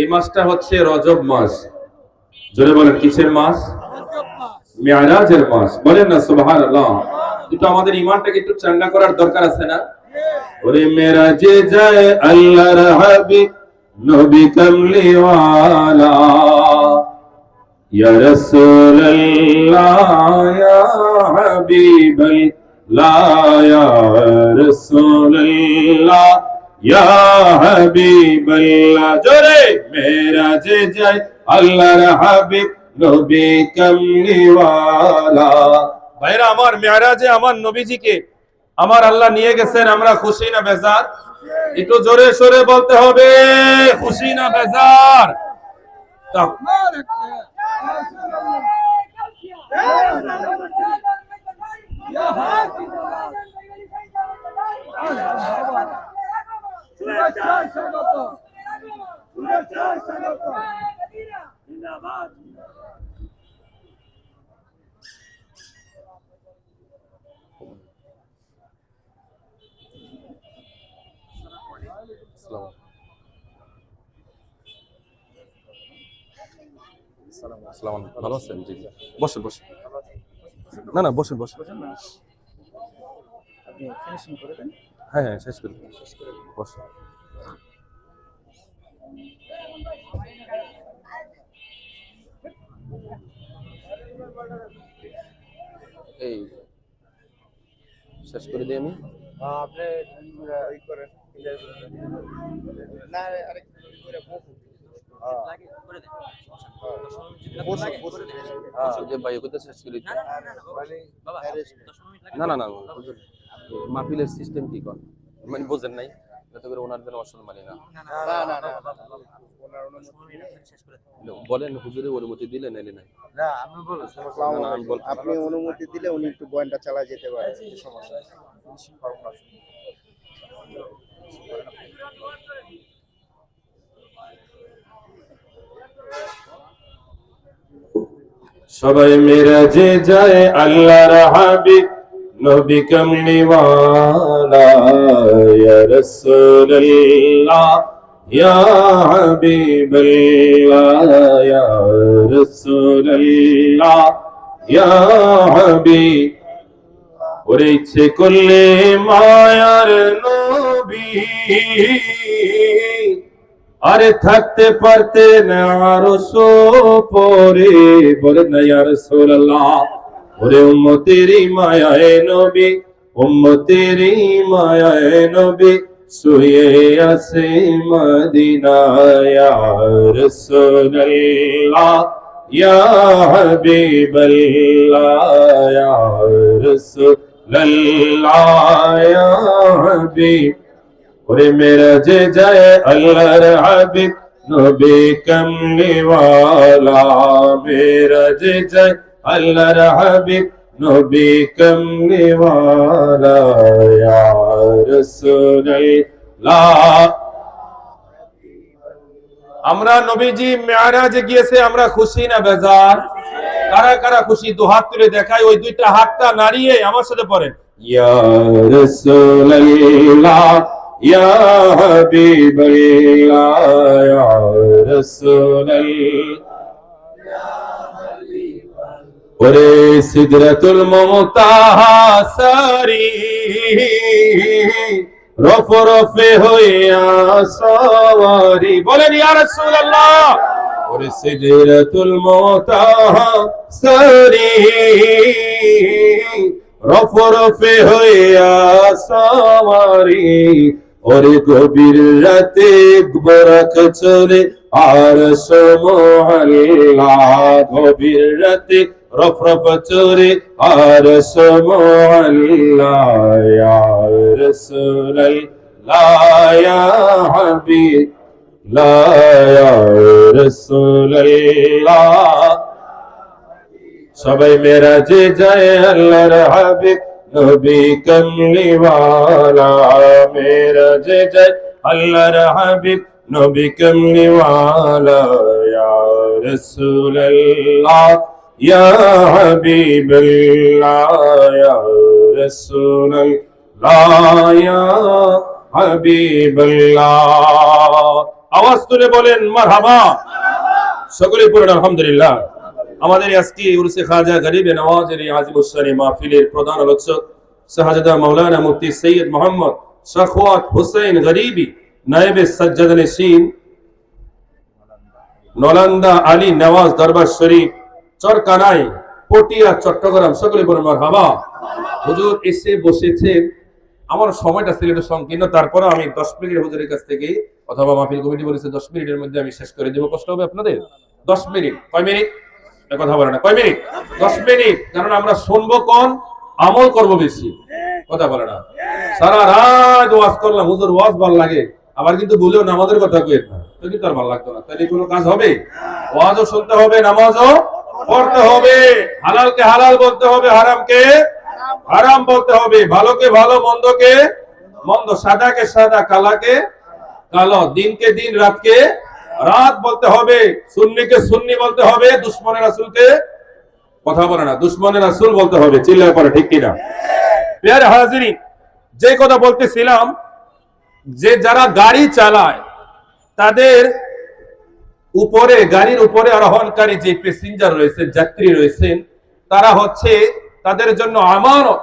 এই মাসটা হচ্ছে রজব মাস। জোরে বলেন, কিসের মাস? মিরাজের মাস। বলেন না সুবহানাল্লাহ। কিন্তু আমাদের ঈমানটাকে একটু চাঙ্গা করার দরকার আছে না? ওরে মেরাজে যায় আল্লাহর হাবিব নবী কামলিওয়ালা, ইয়া রাসূলুল্লাহ ইয়া হাবিবাল্লাহ ইয়া রাসূলুল্লাহ ইয়া হাবিবাল্লাহ। জোরে মেরাজে যায় আল্লাহর হাবিব নবী কামলিওয়ালা। ভাইরা আমার, মেরাজে আমার নবীজিকে আমার আল্লাহ নিয়ে গেছেন। আমরা খুশি না বেজার? একটু জোরে সোরে বলতে হবে, খুশি না বেজার? ভালো আছেন? জি, বসেন বসেন। না না, বসেন বসেন। হ্যাঁ হ্যাঁ, শেষ করি, বসেন। এই শেষ করে দিই আমি। আপনি ওই করেন না, আরেক করে মাহফিলের সিস্টেম কি কর মানে বোঝেন নাই, যাতে করে ওনার জন্য অসল মানি না। বলেন হুজুরের অনুমতি দিলেন এলে নাই? না, আমি বলছি আপনি অনুমতি দিলে উনি একটু বয়ানটা চালা যেতে পারে, সমস্যা নেই। সবাই মেরাজে যায় আল্লাহর হাবিব নবী কামলিওয়ালা। مولانا يا رسول الله يا حبيب الله يا رسول الله يا حبيب ওরে ইচ্ছে করলে মায়ার নবী আরে থাকতে পারতেন আরশ পরে বলেন না ইয়া রাসূলুল্লাহ ওরে উম্মতেরই মায়ায় নবী উম্মতেরই মায়ায় নবী শুয়ে আছে মদিনায় ইয়া রাসূলুল্লাহ ইয়া হাবিবাল্লাহ ইয়া রাসূলুল্লাহ ইয়া হাবিব ওরে মেরাজে যায় আল্লাহর হাবিব নবী কামলিওয়ালা মেরাজে যায় আল্লাহর হাবিব নবী কামলিওয়ালা ইয়া রাসূলুল্লাহ আমরা নবীজি মেরাজে গিয়েছে আমরা খুশি না বেজার কারা কারা খুশি দু হাত তুলে দেখাই ওই দুইটা হাতটা নাড়িয়ে আমার সাথে পড়েন ইয়া রাসূলুল্লাহ ইয়া হাবিবাল্লাহ ইয়া রাসূলুল্লাহ ওরে সিদরাতুল মুনতাহা সারি রফে রফে হইয়া সওয়ারি বলেন ইয়া রাসূলুল্লাহ ওরে সিদরাতুল মুনতাহা সারি রফে রফে হইয়া সওয়ারি ওরে গভীর রাতে বরাক চলে আর সুবহানাল্লাহ গভীর রাতে রফ রফ চলে আর সুবহানাল্লাহ ইয়া রাসূলুল্লাহ ইয়া হাবিবাল্লাহ ইয়া রাসূলুল্লাহ সবাই মেরাজে যায় আল্লাহর হাবিব নবী কামলিওয়ালা মেরাজে যায় আল্লাহর হাবিব নবী কামলিওয়ালা ইয়া রাসূলুল্লাহ ইয়া হাবিবাল্লাহ ইয়া রাসূলুল্লাহ ইয়া হাবিবাল্লাহ আওয়াজ তুলে বলেন মারহাবা সকলে পড়ুন আলহামদুলিল্লাহ আমাদের আজকে উরসে খাজা গরিবে নওয়াজের আজিমুস শানি মাহফিলের প্রধান আলোচক শাহজাদা মাওলানা মুফতি সৈয়দ মোহাম্মদ শাখওয়াত হোসেন গরিবি নায়েবে সাজ্জাদ নশীন নলন্দা আলী নওয়াজ দরবার শরীফ চরকানাই পটিয়া চট্টগ্রাম সকলে বলুন মারহাবা হুজুর এসে বসেছেন আমার সময়টা ছিল একটু সংকীর্ণ তারপরে আমি 10 মিনিট হুজুরের কাছ থেকে অথবা মাহফিল কমিটি বলেছে 10 মিনিটের মধ্যে আমি শেষ করে দেব কষ্ট হবে আপনাদের 10 মিনিট কয় মিনিট কথা বলে না কয় মিনিট 10 মিনিট কারণ আমরা শুনবো কোন আমল করব বেশি কথা বলে না সারা রাত ওয়াজ করলাম হুজুর ওয়াজ ভালো লাগে আবার কিন্তু বলেও নামাজের কথা কইেন না তো কিন্তু আর ভালো লাগতো না তাহলে কোনো কাজ হবে ওয়াজও শুনতে হবে নামাজও পড়তে হবে হালালকে হালাল বলতে হবে হারামকে হারাম বলতে হবে ভালোকে ভালো মন্দকে মন্দ সাদাকে সাদা কালাকে কালো দিনকে দিন রাতকে রাত বলতে হবে সুন্নিকে সুন্নি বলতে হবে দুশমনের রাসূলকে কথা বলে না দুশমনের রাসূল বলতে হবে চিল্লায় পড়ে ঠিক কিনা প্রিয় হাজিরিন যে কথা বলতেছিলাম যে যারা গাড়ি চালায় তাদের উপরে গাড়ির উপরে আরোহণকারী যে প্যাসেঞ্জার রয়েছে যাত্রী রয়েছেন তারা হচ্ছে তাদের জন্য আমানত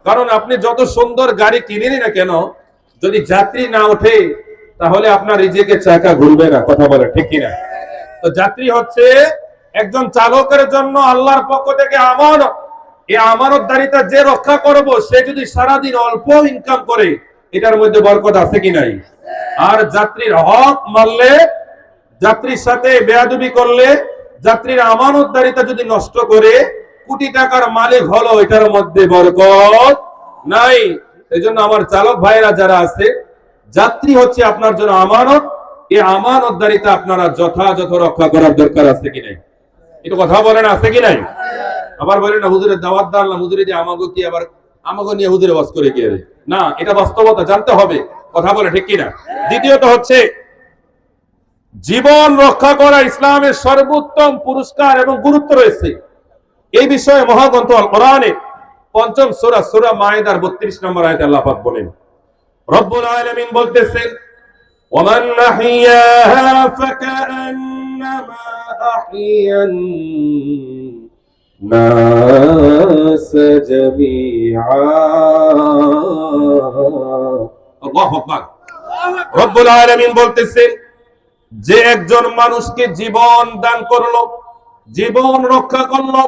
কারণ আপনি যত সুন্দর গাড়ি কিনেনি না কেন যদি যাত্রী না ওঠে তাহলে আপনার রিজিকের চাকা ঘুরবে না কথা বলে ঠিক কিনা তো যাত্রী হচ্ছে একজন চালকের জন্য আল্লাহর পক্ষ থেকে আমানত এই আমানতদারিতা যে রক্ষা করব সে যদি সারা দিন অল্প ইনকাম করে এটার মধ্যে বরকত আছে কি নাই আর যাত্রীর হক মারলে যাত্রীর সাথে বেয়াদবি করলে যাত্রীর আমানতদারিতা যদি নষ্ট করে কোটি টাকার মালিক হলো এটার মধ্যে বরকত নাই এজন্য আমার চালক ভাইরা যারা আছে যাত্রী হচ্ছে আপনার জন্য আমানত এই আমানতদারিতা আপনারা যথাযথ রক্ষা করার দরকার আছে কি নাই একটু কথা বলেন আছে কি নাই আবার বলেন না হুজুরের দাওয়াত দান না হুজুরে যে আমাগো কি আবার আমাগো নিয়ে হুজুরে ওয়াজ করে কি আরে না এটা বাস্তবতা জানতে হবে কথা বলে ঠিক কি না দ্বিতীয়ত হচ্ছে জীবন রক্ষা করা ইসলামের সর্বোত্তম পুরস্কার এবং গুরুত্ব রয়েছে এই বিষয়ে মহাগ্রন্থ আল কোরআনে পঞ্চম সূরা সূরা মায়েদার 32 নম্বর আয়াতে আল্লাহ পাক বলেন রব্বুল আলামিন বলতেছেন ওয়ামান নাহিয়াহা ফাকান্নামা আহিয়ান নাস জামিআ। আল্লাহু আকবার। রব্বুল আলামিন বলতেছেন যে একজন মানুষকে জীবন দান করলো, জীবন রক্ষা করলো,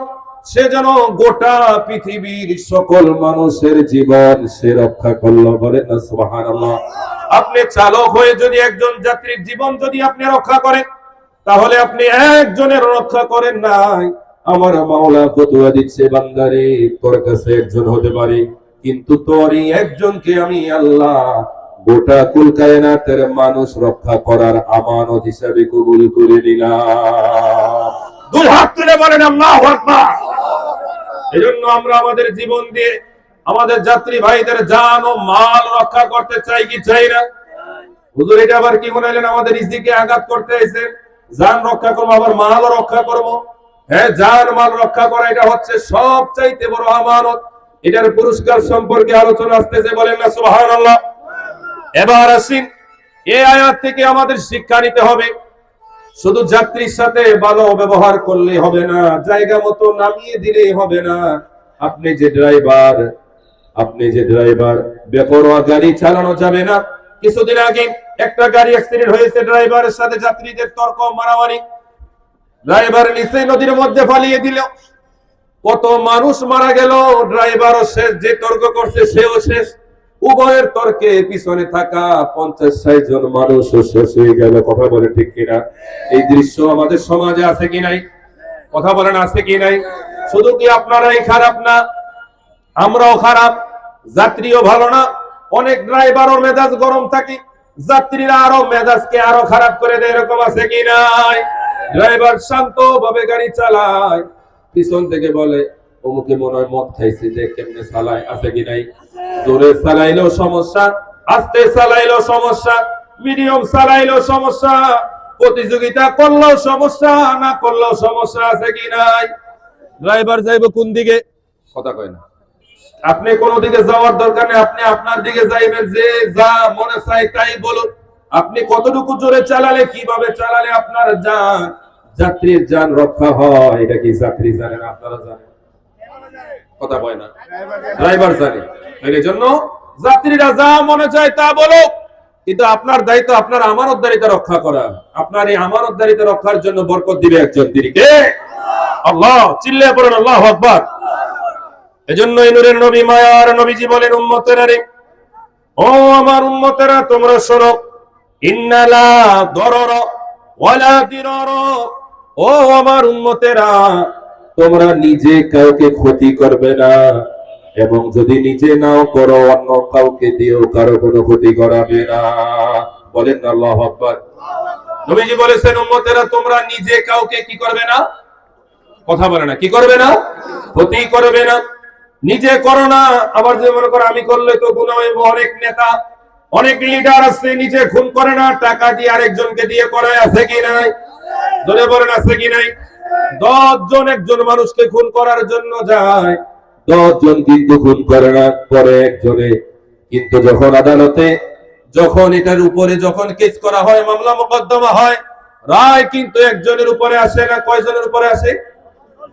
সে যেন গোটা পৃথিবীর সকল মানুষের জীবন সে রক্ষা করলো। বলেন না সুবহানাল্লাহ। আপনি চালক হয়ে যদি একজন যাত্রীর জীবন যদি আপনি রক্ষা করেন, তাহলে আপনি একজনের রক্ষা করেন নাই। আমার মাওলা ফতোয়া দিচ্ছে, বান্দারে তোর কাছে একজন হতে পারে, কিন্তু তোরই একজনকে আমি আল্লাহ গোটা কুল কায়নাতের মানুষ রক্ষা করার আমানত হিসাবে কবুল করে নিলাম। দুই হাত তুলে বলেন আল্লাহু আকবার। এজন্য আমরা আমাদের জীবন দিয়ে আমাদের যাত্রী ভাইদের জান ও মাল রক্ষা করতে চাই কি চাই না? হুজুর এটা আবার কি বলেন, আমাদের ইজিকে আঘাত করতে এসে জান রক্ষা করবো আবার মালও রক্ষা করবো? হ্যাঁ, জান মাল রক্ষা করা এটা হচ্ছে সবচাইতে বড় আমানত। এটার পুরস্কার সম্পর্কে আলোচনা আসতেছে, বলেন না সুবহানাল্লাহ। এবার আসেন, এই আয়াত থেকে আমাদের শিক্ষা নিতে হবে, শুধু যাত্রীর সাথে ভালো ব্যবহার করলে হবে না, জায়গা মতো নামিয়ে দিলেই হবে না। আপনি যে ড্রাইভার বেপরোয়া গাড়ি চালানো যাবে না। কিছুদিন আগে একটা গাড়ি অ্যাক্সিডেন্ট হয়েছে, ড্রাইভারের সাথে যাত্রীদের তর্ক মারামারি, ড্রাইভার নিচে নদীর মধ্যে ফালিয়ে দিল, কত মানুষ মারা গেল। ড্রাইভারও শেষ, যে তর্ক করছে সেও শেষ, উভয়ের তর্কে পিছনে থাকা 50-60 জন মানুষও শেষ হয়ে গেল। কথা বলে ঠিক কিনা? এই দৃশ্য আমাদের সমাজে আছে কি নাই? কথা বলেন আছে কি নাই? শুধু কি আপনারাই খারাপ না, আমরাও খারাপ, যাত্রীও ভালো না। অনেক ড্রাইভারও মেজাজ গরম থাকে, যাত্রীরা আরো মেজাজকে আরো খারাপ করে দেয়, এরকম আছে কি নাই? ড্রাইভার শান্ত ভাবে গাড়ি চালায়, পিছন থেকে বলে অমুকে মনে হয় মদ খাইছে, যে কেমনে চালায়, আছে কি নাই? জোরে চালাইলেও সমস্যা, আস্তে চালাইলেও সমস্যা, মিডিয়াম চালাইলেও সমস্যা, প্রতিযোগিতা করলেও সমস্যা, না করলেও সমস্যা, আছে কি নাই? ড্রাইভার যাইবো কোন দিকে? কথা কয় না। আপনি কোন দিকে যাওয়ার দরকার নেই, আপনি আপনার দিকে যাইবেন, যে যা মনে চাই তাই বলুন। আপনি কতটুকু জোরে চালালে, কিভাবে চালালে আপনার যাত্রীর জান রক্ষা হয়, এটা কি যাত্রী জানেন? আপনারা জানেন? কথা কয় না। ড্রাইভার জানে। এই জন্য যাত্রীরা যা মনে চায় তা বলো, কিন্তু আপনার দায়িত্ব আপনার আমানতদারিতা রক্ষা করা। আপনার এই আমানতদারিতা রক্ষার জন্য বরকত দিবে একজন, তিনি কে? আল্লাহ। চিল্লায়ে পড়েন আল্লাহু আকবার। এজন্য এই নূরের নবী, মায়ার নবীজি বলেন, উম্মতেরা রে, ও আমার উম্মতেরা, তোমরা শোনো, ইন্নালা দরর ওয়ালা দিরর। ও আমার উম্মতেরা, তোমরা নিজে কাউকে ক্ষতি করবে না, এবং যদি নিজে নাও করো অন্য কাউকে দিয়েও কারো কোনো ক্ষতি করাবে না। বলেন না আল্লাহু আকবার। নবীজি বলেছেন, উম্মতেরা তোমরা নিজে কাউকে কি করবে না? কথা বলে না, কি করবে না? ক্ষতি করবে না। নিজে করো না, আবার যে মনে করো আমি করলে তো গুনাহ হইব। অনেক নেতা, অনেক লিডার আছে, নিজে খুন করে না, টাকা দিয়ে আরেকজনকে দিয়ে করায়, আছে কি নাই? জোরে বলেন আছে কি নাই? 10 জন একজন মানুষকে খুন করার জন্য যায়, 10 জন কিন্তু খুন করে না, পরে একজনে। কিন্তু যখন আদালতে, যখন এটার উপরে যখন কেস করা হয়, মামলা মোকদ্দমা হয়, রায় কিন্তু একজনের উপরে আসে না। কয়জনের উপরে আসে?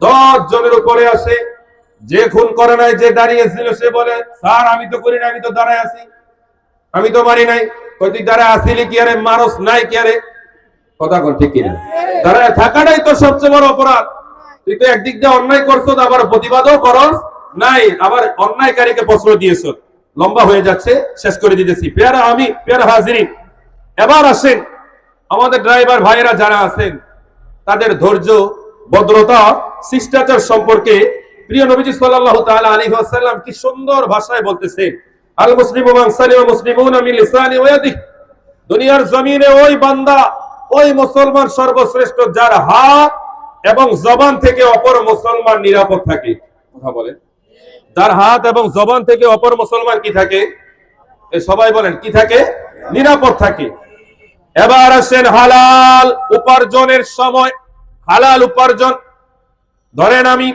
10 জনের উপরে আসে। যে খুন করে নাই, যে দাঁড়িয়ে ছিল, সে বলে, স্যার আমি তো করি না, আমি তো দাঁড়ায় আছি, আমি তো মারি নাই। কই তুই দাঁড়ায় আসিলি কি আরে, মারস নাই কি আরে? কথা বল ঠিক কিনা? দাঁড়ায় থাকাটাই তো সবচেয়ে বড় অপরাধ। তুই তো একদিক দিয়ে অন্যায় করছো, আবার প্রতিবাদও করস নাই, আবার অন্যায়কারীকে প্রশ্রয় দিয়েছ। লম্বা হয়ে যাচ্ছে, শেষ করে দিতেছি। পেয়ারা হাজিরিন, এবার আসেন আমাদের ড্রাইভার ভাইয়েরা যারা আছেন, তাদের ধৈর্য, ভদ্রতা, শিষ্টাচার সম্পর্কে প্রিয় নবীজি সাল্লাল্লাহু তাআলা আলাইহি ওয়াসাল্লাম কি সুন্দর ভাষায় বলতেছেন। আল মুসলিমু মান সালিমা মুসলিমুনা মিন লিসানি ওয়া ইয়াদিহি। দুনিয়ার জমিনে ওই বান্দা, ওই মুসলমান সর্বশ্রেষ্ঠ যার হাত এবং জবান থেকে অপর মুসলমান নিরাপদ থাকে। কথা বলেন, যার হাত এবং জবান থেকে অপর মুসলমান কি থাকে? এই সবাই বলেন কি থাকে? নিরাপদ থাকে। এবার আসেন হালাল উপার্জনের সময়। হালাল উপার্জন, ধরেন আমি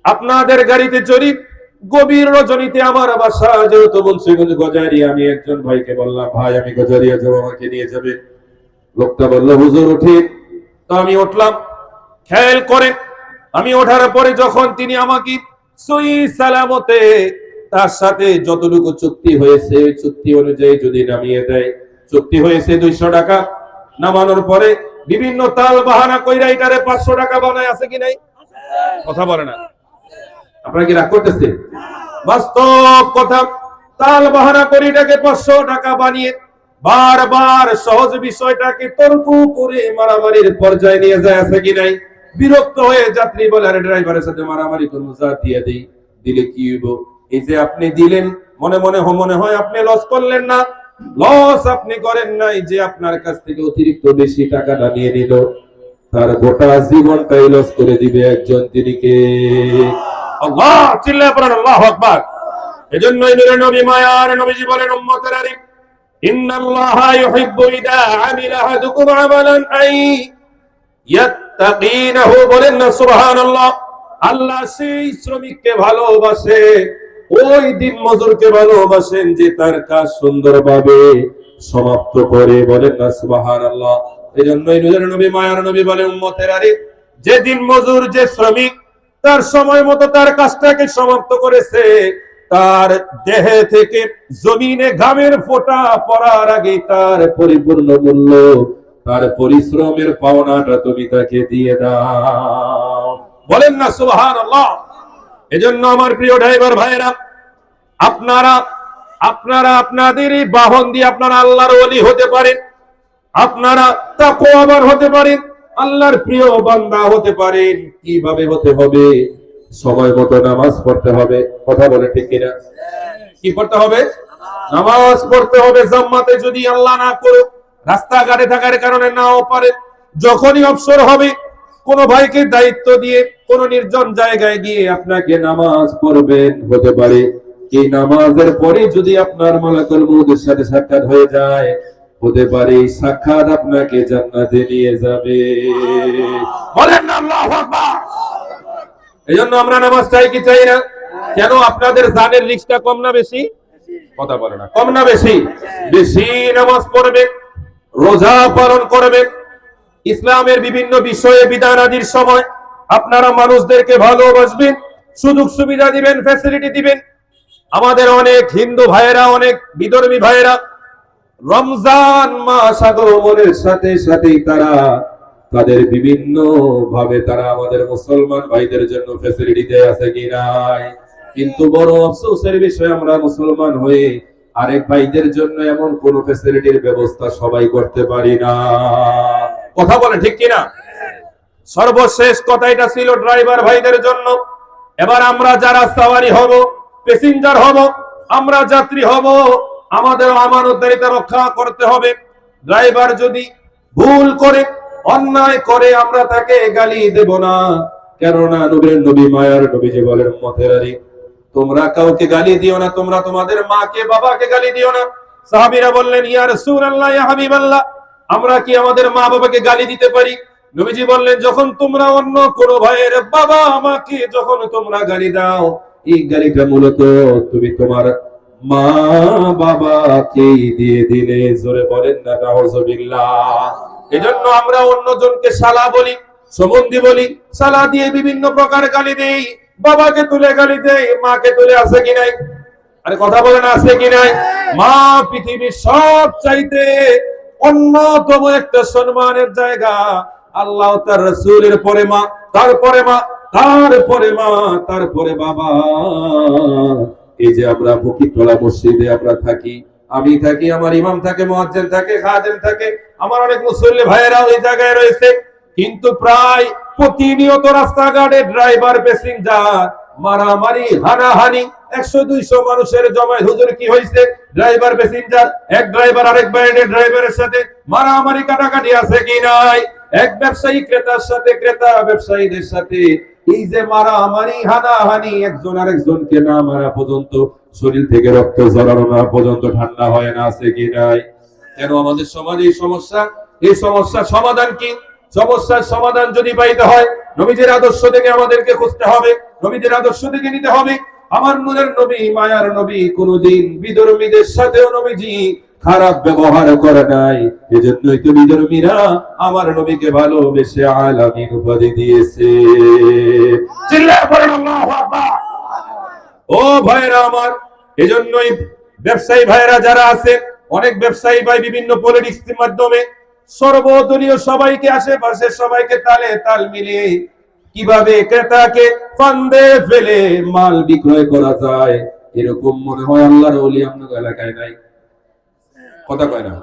আপনাদের গাড়িতে চড়ি, গভীর রজনীতে আমার বাসা যেহেতু মুন্সিগঞ্জ গজারিয়া, আমি একজন ভাইকে বললাম, ভাই আমি গজারিয়া যাবো, আমাকে নিয়ে যাবে। লোকটা বললো হুজুর উঠিন। তো আমি উঠলাম। খেয়াল করেন, আমি ওঠার পরে যখন তিনি আমাকে সহি সালামতে তার সাথে যতটুকু চুক্তি হয়েছে ওই চুক্তি অনুযায়ী যদি নামিয়ে দেয়, চুক্তি হয়েছে 200 টাকা, নামানোর পরে বিভিন্ন তাল বাহানা কইরা এটারে 500 টাকা বানায়, আছে কি নাই? কথা বলে না, আপনারা কি রাগ করতেছেন? বাস্তব কথা, তাল বাহানা করে এটাকে 500 টাকা বানিয়ে বারবার সহজ বিষয়টাকে তর্ক করে মারামারির পর্যায়ে নিয়ে যায়, আছে কি নাই? বিরক্ত হয়ে যাত্রী বলে, আরে ড্রাইভারের সাথে মারামারি করবো, যা দিয়ে দিই, দিলে কি হইব? এই যে আপনি দিলেন, মনে মনে হয় আপনি লস করলেন না, লস আপনি করেন নাই। যে আপনার কাছ থেকে অতিরিক্ত বেশি টাকাটা নিয়ে নিল, তার গোটা জীবনটাই লস করে দিবে একজন, তিনি কে? আল্লাহ। চিল্লায়ে পড়েন আল্লাহু আকবার। এজন্যই নূরের নবী মায়ার নবীজি বলেন, উম্মতের আরে ইন্নাল্লাহা ইউহিব্বু ইদা আমিলা আহাদুকুম আমালান আই ইয়াত্তাকিনাহু, বলেন না সুবহানাল্লাহ। আল্লাহ সেই শ্রমিককে ভালোবাসে, ওই দিন মজুরকে ভালোবাসেন যে তার কাজ সুন্দরভাবে সমাপ্ত করে, বলেন না সুবহানাল্লাহ। এজন্যই নূরের নবী মায়ার নবী বলেন, উম্মতের আরে যে দিন মজুর, যে শ্রমিক তার সময় মতো তার কাজটাকে সমাপ্ত করেছে, তার দেহে থেকে জমিনে ঘামের ফোঁটা পড়ার আগে তার পরিপূর্ণ মূল্য, তার পরিশ্রমের পাওনাটা তুমি তাকে দিয়ে দাও, বলেন না সুবহানাল্লাহ। এজন্য আমার প্রিয় ড্রাইভার ভাইরা, আপনারা আপনাদের এই বাহন দিয়ে আপনারা আল্লাহর ওলি হতে পারেন, আপনারা তাকওয়াবান হতে পারেন, আল্লাহর প্রিয় বান্দা হতে পারেন। কিভাবে হতে হবে? সময় মতো নামাজ পড়তে হবে, কথা বলে ঠিক কিনা? কি পড়তে হবে? নামাজ পড়তে হবে। জাম্মাতে যদি আল্লাহ না করুক, রাস্তাঘাটে থাকার কারণে নাও পারে, যখনই অবসর হবে কোন ভাইকে দায়িত্ব দিয়ে কোন নির্জন জায়গায় গিয়ে আপনাকে নামাজ পড়বেন, হতে পারে এই নামাজের পরে যদি আপনার মালাকুল মউতের সাথে সাক্ষাৎ হয়ে যায়, হতে পারে সাক্ষাৎ আপনাকে জান্নাতে নিয়ে যাবে, বলেন না আল্লাহু আকবার। এজন্য আমরা নামাজ চাই কি চাই না? কেন? আপনাদের জানের রিস্কটা কম না বেশি? কথা বলে না, কম না বেশি? বেশি নামাজ পড়বেন, রোজা পালন করবেন, ইসলামের বিভিন্ন বিষয়ে বিধানাদির সময় আপনারা মানুষদেরকে ভালোবাসবেন, সুযোগ সুবিধা দিবেন, ফ্যাসিলিটি দিবেন। আমাদের অনেক হিন্দু ভাইয়েরা, অনেক বিধর্মী ভাইয়েরা রমজান মাস আগমনের সাথে সাথেই তারা তাদের বিভিন্ন ভাবে তারা আমাদের মুসলমান ভাইদের জন্য ফ্যাসিলিটি দেয়, আছে কি নাই? কিন্তু বড় আফসোসের বিষয়, আমরা মুসলমান হয়ে আরেক ভাইদের জন্য এমন কোন ফ্যাসিলিটির ব্যবস্থা সবাই করতে পারি না, কথা বলে ঠিক কিনা? সর্বশেষ কথা এটা ছিল ড্রাইভার ভাইদের জন্য। এবার আমরা যারা সাওয়ারি হব, প্যাসেঞ্জার হব, আমরা যাত্রী হব, আমাদের আমানতদারিতা রক্ষা করতে হবে। ড্রাইভার যদি ভুল করে, অন্যায় করে, আমরা তাকে গালি দেব না। কেননা নবীর নবী মায়ার নবীজি বলেন, উম্মতের আরে তোমরা কাউকে গালি দিও না, তোমরা তোমাদের মাকে বাবাকে গালি দিও না। সাহাবীরা বললেন, ইয়া রাসূলুল্লাহ, ইয়া হাবিবাল্লাহ, আমরা কি আমাদের মা বাবাকে গালি দিতে পারি? নবীজি বললেন, যখন তোমরা অন্য কোনো ভাইয়ের বাবা আমাকে যখন তোমরা গালি দাও, এই গালিটা মূলত তুমি তোমার মা বাবাকে দিয়ে দিলে, জোরে বলেন না নাউযুবিল্লাহ। এজন্য আমরা অন্যজনকে শালা বলি, সম্বন্ধী বলি, শালা দিয়ে বিভিন্ন প্রকার গালি দেই, বাবাকে তুলে গালি দেই, মাকে তুলে, আছে কি নাই? আরে কথা বলেন, আছে কি নাই? মা পৃথিবীর সব চাইতে অন্যতম একটা সম্মানের জায়গা। আল্লাহ তার রাসূলের পরে মা, তারপরে মা, তারপরে মা, তারপরে বাবা। এই যে আমরা ফকিরতলা মসজিদে আমরা থাকি, আমি থাকি, আমার ইমাম থাকে, মুয়াজ্জিন থাকে, খাদেম থাকে, আমার অনেক মুসল্লি ভাইয়েরা ওই জায়গায় রয়েছে, কিন্তু প্রায় প্রতিনিয়ত রাস্তাঘাটে ড্রাইভার প্যাসেঞ্জার মারামারি, হানাহানি, 100-200 মানুষের জমায়েত। হুজুর কি হয়েছে? ড্রাইভার প্যাসেঞ্জার, এক ড্রাইভার আরেক ড্রাইভারের সাথে মারামারি কাটাকাটি, আছে কি নাই? এক ব্যবসায়ী ক্রেতার সাথে, ক্রেতা ব্যবসায়ীদের সাথে এই যে মারামারি, হানাহানি, একজন আরেকজনকে না মারা পর্যন্ত, শরীর থেকে রক্ত ঝরানো না পর্যন্ত ঠান্ডা হয় না, আছে কি নাই? কেন আমাদের সমাজে এই সমস্যা? এই সমস্যার সমাধান কি? সমস্যার সমাধান যদি পাইতে হয়, নবীজির আদর্শ থেকে আমাদেরকে খুঁজতে হবে, নবীজির আদর্শ থেকে নিতে হবে। আমার নূরের নবী মায়ার নবী কোনদিন বিধর্মীদের সাথেও নবীজি খারাপ ব্যবহার করে নাই। এজন্যই তো বিধর্মীরা আমার নবীকে ভালোবেসে আলামিন উপাধি দিয়েছে। চিল্লায়ে পড়েন আল্লাহু আকবার। ও ভাইরা আমার, এজন্যই ব্যবসায়ী ভাইরা যারা আছেন, অনেক ব্যবসায়ী ভাই বিভিন্ন পলিটিক্সের মাধ্যমে সর্বদলীয় সবাইকে আশেপাশে সবাইকে তালে তাল মিলিয়ে কিভাবে ক্রেতাকে ফান্দে ফেলে মাল বিক্রয় করা যায়, এরকম মনে হয় আল্লাহর ওলি আপনাদের এলাকায় নাই? কথা কয় না?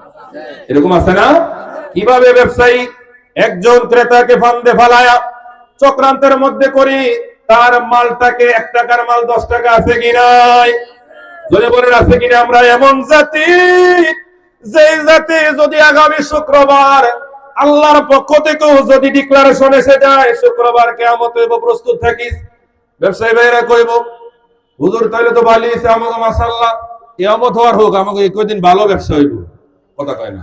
এরকম আছে না? কিভাবে ব্যবসায়ী একজন ক্রেতাকে ফান্দে ফেলায়া চক্রান্তের মধ্যে করে তার মালটাকে 1 টাকার মাল 10 টাকা আছে কি নাই? যদি বলেন আছে কিনা? আমরা এমন জাতি, যে জাতি যদি আগামী শুক্রবার আল্লাহর পক্ষ থেকেও যদি ডিক্লারেশন এসে যায় শুক্রবার কিয়ামত হইব, প্রস্তুত থাকিস। ব্যবসায়ী ভাইরা কইব, হুজুর তাইলে তো ভালোই আছে, আমাকে মাশাআল্লাহ কিয়ামত হওয়ার হোক, আমাকে এই কয়দিন ভালো ব্যবসা হইব। কথা কয় না?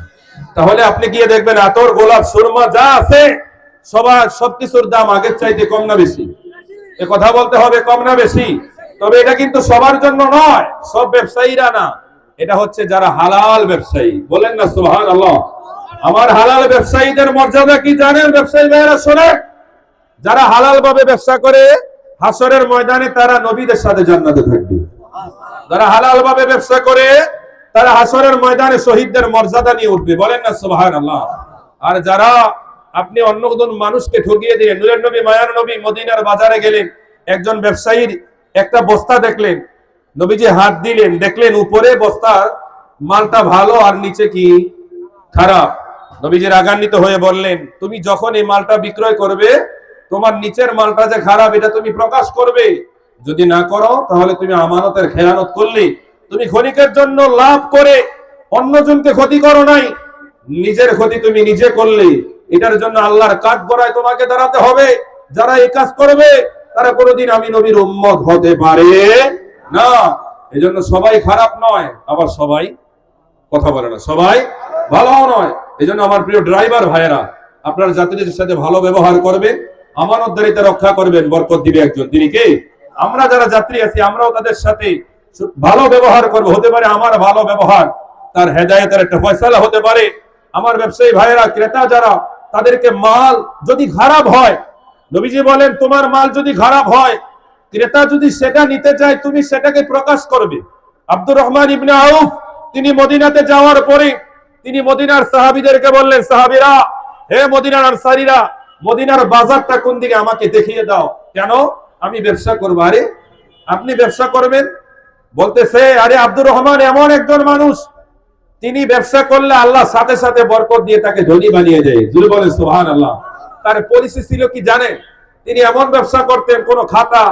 তাহলে আপনি গিয়ে দেখবেন আতর, গোলাপ, সুরমা যা আছে সবকিছুর দাম আগের চাইতে কম না বেশি? এ কথা বলতে হবে, কম না বেশি? তবে এটা কিন্তু সবার জন্য নয়, সব ব্যবসায়ীরা না, এটা হচ্ছে যারা হালাল ব্যবসায়ী। বলেন না সুবহানাল্লাহ। আমার হালাল ব্যবসায়ীদের মর্যাদা কি জানেন ব্যবসায়ী ভাইরা? শোনেন, যারা হালাল ভাবে ব্যবসা করে হাসরের ময়দানে তারা নবীদের সাথে জান্নাতে থাকবে। যারা হালাল ভাবে ব্যবসা করে তারা হাসরের ময়দানে শহীদদের মর্যাদা নিয়ে উঠবে। বলেন না সুবহানাল্লাহ। আর যারা আপনি অন্য কোন মানুষকে ঠকিয়ে দিয়ে, নূরের নবী মায়ার নবী মদিনার বাজারে গেলেন, একজন ব্যবসায়ীর একটা বস্তা দেখলেন, নবীজি হাত দিলেন, দেখলেন উপরে বস্তার মালটা ভালো আর নিচে কি খারাপ। নবীজি রাগান্বিত হয়ে বললেন, তুমি যখন এই মালটা বিক্রয় করবে তোমার নিচের মালটা যে খারাপ এটা তুমি প্রকাশ করবে, যদি না করো তাহলে তুমি আমানতের খেয়ানত করলে, তুমি ক্ষণিকের জন্য লাভ করে অন্যজনকে ক্ষতি করো নাই, নিজের ক্ষতি তুমি নিজে করলে। এটার জন্য আল্লাহর কাঠগড়ায় তোমাকে দাঁড়াতে হবে। যারা এই কাজ করবে তারা কোনোদিন আমি নবীর উম্মত হতে পারে না। এজন্য সবাই খারাপ নয়, আবার সবাই, কথা বলে না, সবাই ভালো নয়। এজন্য আমার প্রিয় ড্রাইভার ভাইয়েরা, আপনার যাত্রীদের সাথে ভালো ব্যবহার করবেন, আমানতদারিতা রক্ষা করবেন, বরকত দিবে একজন। তিনি কে? আমরা যারা যাত্রী আছি আমরাও তাদের সাথে ভালো ব্যবহার করব। হতে পারে আমার ভালো ব্যবহার তার হেদায়েতের একটা ফয়সালা হতে পারে। আমার ব্যবসায়ী ভাইয়েরা, ক্রেতা যারা, তাদেরকে মাল যদি খারাপ হয়, নবীজি বলেন তোমার মাল যদি খারাপ হয়, ক্রেতা যদি সেটা নিতে চায় তুমি সেটাকে প্রকাশ করবে। আব্দুর রহমান ইবনে আউফ তিনি মদিনাতে যাওয়ার পরে তিনি মদিনার সাহাবীদেরকে বললেন, সাহাবীরা, হে মদিনার আনসারীরা, মদিনার বাজারটা কোন দিকে আমাকে দেখিয়ে দাও। কেন? আমি ব্যবসা করব। আরে আপনি ব্যবসা করবেন? বলতেছে, আরে আব্দুর রহমান এমন একজন মানুষ, তিনি ব্যবসা করলে আল্লাহ সাথে সাথে বরকত দিয়ে তাকে ধনী বানিয়ে দেয়। জোরে বলেন সুবহানাল্লাহ। তার পরিস্থিতি ছিল কি জানেন? তিনি এমন ব্যবসা করতেন, কোন খাতা,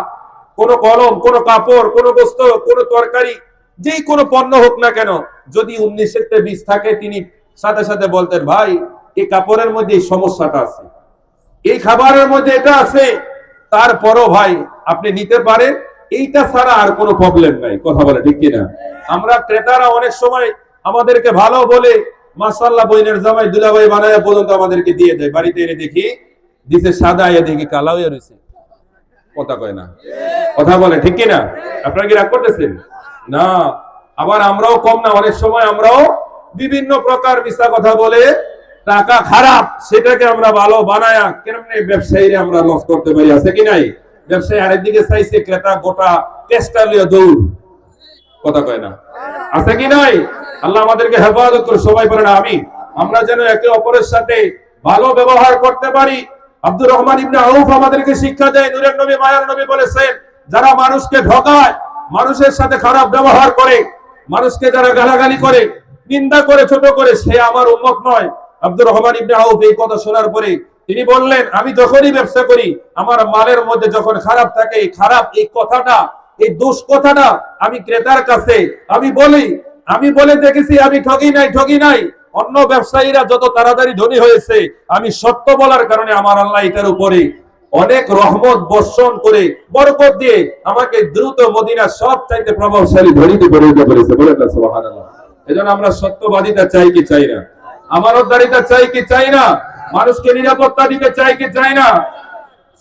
কোন কলম, কোন কাপড়, কোন বস্ত্র, কোন তরকারি, যেই কোনো পণ্য হোক না কেন, যদি 19 20 থাকে তিনি সাথে সাথে বলতেন, ভাই এই কাপড়ের মধ্যে এই সমস্যাটা আছে, এই খাবারের মধ্যে এটা আছে, তারপরও ভাই আপনি নিতে পারেন, এইটা ছাড়া আর কোনো প্রবলেম নাই। কথা বলে ঠিক কিনা? আমরা ক্রেতারা অনেক সময় আমাদেরকে ভালো বলে মাশাআল্লাহ বইনের জামাই দুলাভাই বানায়া পর্যন্ত আমাদেরকে দিয়ে দেয়। বাড়িতে এনে দেখি দিছে সাদা, এ দেখি কালো হয়ে রয়েছে। কথা কয় না? কথা বলে ঠিক কিনা? আপনারা কি রাগ করতেছেন? না। আবার আমরাও কম না, অনেক সময় আমরাও বিভিন্ন প্রকার মিথ্যা কথা বলে টাকা খারাপ সেটাকে আমরা ভালো বানায়া কেমনে ব্যবসায়ীরা আমরা লস করতে পারি। আছে কি নাই? ব্যবসায়ী আরেকদিকে চাইছে, ক্রেতা গোটা চেষ্টা লিয়ে দৌড়। কথা কয় না? আছে কি নাই? আল্লাহ আমাদেরকে হেফাজত করে, সবাই বলেন আমিন। আমরা যেন একে অপরের সাথে ভালো ব্যবহার করতে পারি। আব্দুর রহমান ইবনে আউফ আমাদেরকে শিক্ষা দেয়, নূরের নবী মায়ার নবী বলেছেন, যারা মানুষকে ঠকায়, মানুষের সাথে খারাপ ব্যবহার করে, মানুষকে যারা গালাগালি করে, নিন্দা করে, ছোট করে, সে আমার উম্মত নয়। আব্দুর রহমান ইবনে আউফ এই কথা শোনার পরে তিনি বললেন, আমি যখনই ব্যবসা করি আমার মালের মধ্যে যখন খারাপ থাকে, খারাপ এই কথাটা, এই দোষ কথাটা আমি ক্রেতার কাছে আমি বলে দেখেছি, আমি ঠকি নাই। অন্য ব্যবসায়ীরা যত তাড়াতাড়ি ধনী হয়েছে, আমি সত্য বলার কারণে আমার আল্লাহ এটার উপরে অনেক রহমত বর্ষণ করে বরকত দিয়ে আমাকে দ্রুত মদিনার সব চাইতে প্রভাবশালী ধনীতে পরিণত করেছে। বলেন না সুবহানাল্লাহ। এজন্য আমরা সত্যবাদিতা চাই কি চাই না? আমানতদারিতা চাই কি চাই না? মানুষকে নিরাপত্তা দিতে চাই কি চাই না?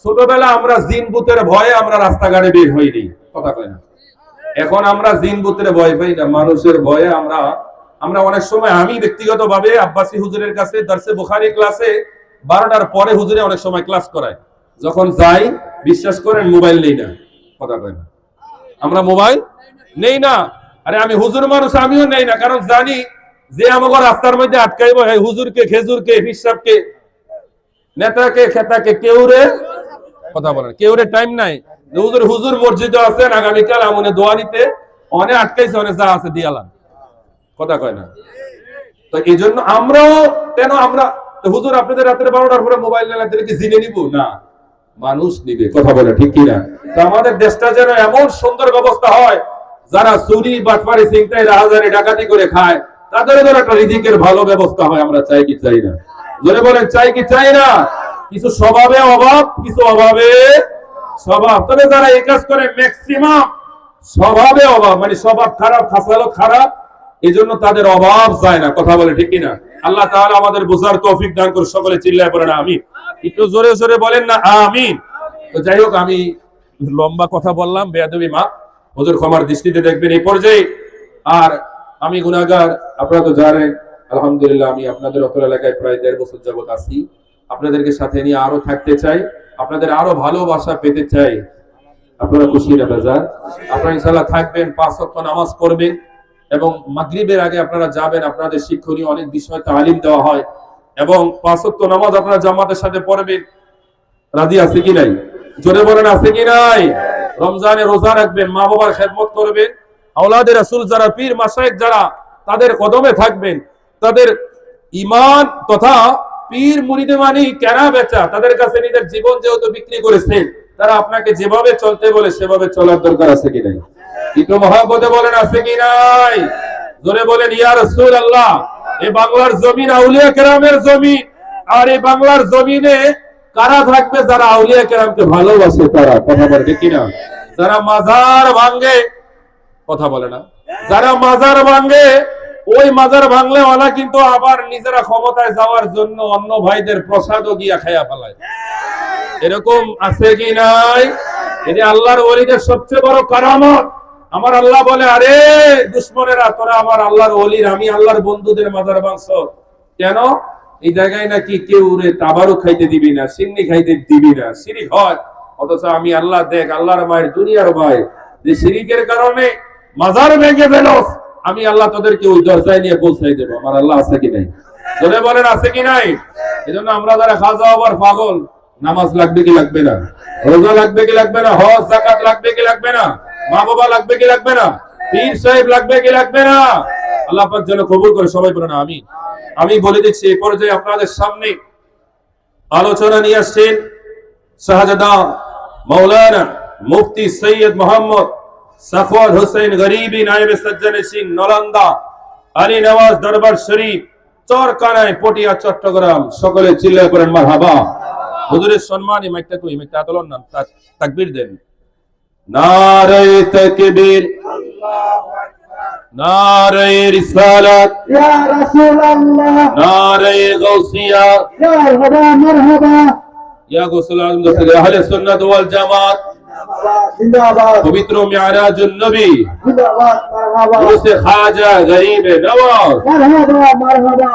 ছোটবেলা আমরা জিন ভূতের ভয়ে আমরা রাস্তাঘাটে বের হইনি। কথা কয় না? এখন আমরা জিন বুতরে ভয় পাই না, মানুষের ভয়ে আমরা অনেক সময়, আমি ব্যক্তিগতভাবে আব্বাসী হুজুরের কাছে দারসে বুখারী ক্লাসে 12টার পরে হুজুরে অনেক সময় ক্লাস করায়, যখন যাই বিশ্বাস করেন মোবাইল নেই না, কথা কয় না, আমরা মোবাইল নেই না। আরে আমি হুজুর মানুষ, আমিও নেই না, কারণ জানি যে আমাকে রাস্তার মধ্যে আটকাইব এই হুজুরকে, খেজুরকে, হিসাবকে, নেতাকে, খেতাকে, কেউরে কথা বলেন, কেউরে টাইম নাই। হুজুর হুজুর মসজিদে আছেন, আগামীকাল আমনে দোয়া নিতে অনেক আটকাইছে, অনেক যা আছে দিয়ালাম, কথা কয় না। তো এই জন্য আমরাও কেন আমরা হুজুর আপনাদের রাতের 12টার পরে মোবাইল নিলে কি জিনে নিব না, মানুষ নিবে, কথা বলে ঠিক কিনা। তো আমাদের দেশটা যেন এমন সুন্দর ব্যবস্থা হয়, যারা চুরি বাটপারি চিন্তায় রাহাজারি ডাকাতি করে খায় তাদের জন্য একটা রিজিকের ভালো ব্যবস্থা হয়। আমরা চাই কি চাই না? জোরে বলেন চাই কি চাই না? কিছু স্বভাবে অভাব, কিছু অভাবে স্বভাব। তবে যারা এই কাজ করে ম্যাক্সিমাম স্বভাবে অভাব, মানে স্বভাব খারাপ, খাসালো খারাপ, এই জন্য তাদের অভাব যায় না, কথা বলে ঠিক কিনা। আল্লাহ তাআলা আমাদের বুঝার তৌফিক দান করে, সকলে চিল্লায় পড়েন আমিন। একটু জোরে জোরে বলেন না আমিন। তো যাই হোক, আমি লম্বা কথা বললাম, বেয়াদবি মা হুজুর ক্ষমার দৃষ্টিতে দেখবেন এই পর্যায়ে। আর আমি গুনাহগার, আপনারা তো জানেন আলহামদুলিল্লাহ আমি আপনাদের অতল এলাকায় প্রায় 1.5 বছর যাবত আছি। আপনাদেরকে সাথে নিয়ে আরো থাকতে চাই, আপনাদের আরো ভালোবাসা পেতে চাই। আপনারা খুশি না বাজার? আপনারা ইনশাআল্লাহ থাকবেন, 5 ওয়াক্ত নামাজ পড়বেন এবং মাগরিবের আগে আপনারা যাবেন, আপনাদের শিক্ষণীয় অনেক বিষয় তালিম দেওয়া হয় এবং 5 ওয়াক্ত নামাজ আপনারা জামাতের সাথে পড়বেন। রাজি আছে কি নাই? জোরে বলেন আছে কি নাই? রমজানে রোজা রাখবেন, মা বাবার খেদমত করবেন, আওলাদে রাসূল যারা, পীর মাশায়েখ যারা, তাদের কদমে থাকবেন, তাদের ঈমান তথা পীর মুরিদে মানি কেনা বেচা, তাদের কাছে নিজের জীবন যেহেতু বিক্রি করেছেন, তারা আপনাকে যেভাবে চলতে বলে সেভাবে চলার দরকার আছে কি নাই? একটু মহব্বতে বলেন আছে কি নাই? জোরে বলেন ইয়া রাসূলুল্লাহ। এই বাংলার জমিন আউলিয়া কেরামের জমিন, আর এই বাংলার জমিনে কারা থাকবে? যারা আউলিয়া কেরামকে ভালোবাসে, তারা, কথা বলে ঠিক কিনা। যারা মাজার ভাঙে, কথা বলে না, যারা মাজার ভাঙে, ওই মাজার ভাঙলে ওরা কিন্তু আবার নিজেরা ক্ষমতায় যাওয়ার জন্য অন্য ভাইদের প্রসাদও গিয়া খাইয়া ফেলায়। এরকম আছে কি নাই? এই যে আল্লাহর ওলিদের সবচেয়ে বড় কারামত, আমার আল্লাহ বলে আরে দুশমনেরা, তোরা আমার আল্লাহর ওলির, আমি আল্লাহর বন্ধুদের মাজার ভাঙছ কেন? এই জায়গায় নাকি কেউ রে তাবারু খাইতে দিবি না, সিন্নি খাইতে দিবি না, শিরিক হয়। অথচ আমি আল্লাহ, দেখ আল্লাহর মায়ের দুনিয়ার ভাই, যে শিরিকের কারণে মাজার ভেঙে ফেলস, আমি আল্লাহ তোদেরকে ওই দরজায় নিয়ে পৌঁছাই দেবো। আমার আল্লাহ আছে কি নাই? জোরে বলেন আছে কি নাই? এজন্য আমরা যারা খাজা হবার পাগল, নামাজ লাগবে কি লাগবে না? রোজা লাগবে কি লাগবে না? হজ যাকাত লাগবে কি লাগবে না? মা বাবা লাগবে কি লাগবে না? পীর সাহেব লাগবে কি লাগবে না? আল্লাহ পাক যেন কবুল করে, সবাই বলেন আমিন। আমি বলে দিচ্ছি, এই পর্যায়ে আপনাদের সামনে আলোচনা নিয়ে আসছেন শাহজাদা মাওলানা মুফতি সৈয়দ মোহাম্মদ সাখওয়াত হোসেন গরিবি নায়েবে সজ্জানে সিং নালন্দা আলী নওয়াজ দরবার শরীফ চরকানায় পটিয়া চট্টগ্রাম। সকলে চিল্লায় করেন মারহাবা। হুজুরের সম্মানে মাইকটা কই, মাইকটা আদলন নাম তাকবীর দেন। নারে তাকবীর, নারে রিসালাত, ইয়া রাসূলুল্লাহ, নারে গাউসিয়া, ইয়া মারহাবা মারহাবা, ইয়া গাউসুল আজম দস্তগীর আহলে সুন্নাত ওয়াল জামাত, জিন্দাবাদ পবিত্র মিরাজুন নবী, জিন্দাবাদ মারহাবা, উরুসে খাজা গরিব নওয়াজ, মারহাবা মারহাবা।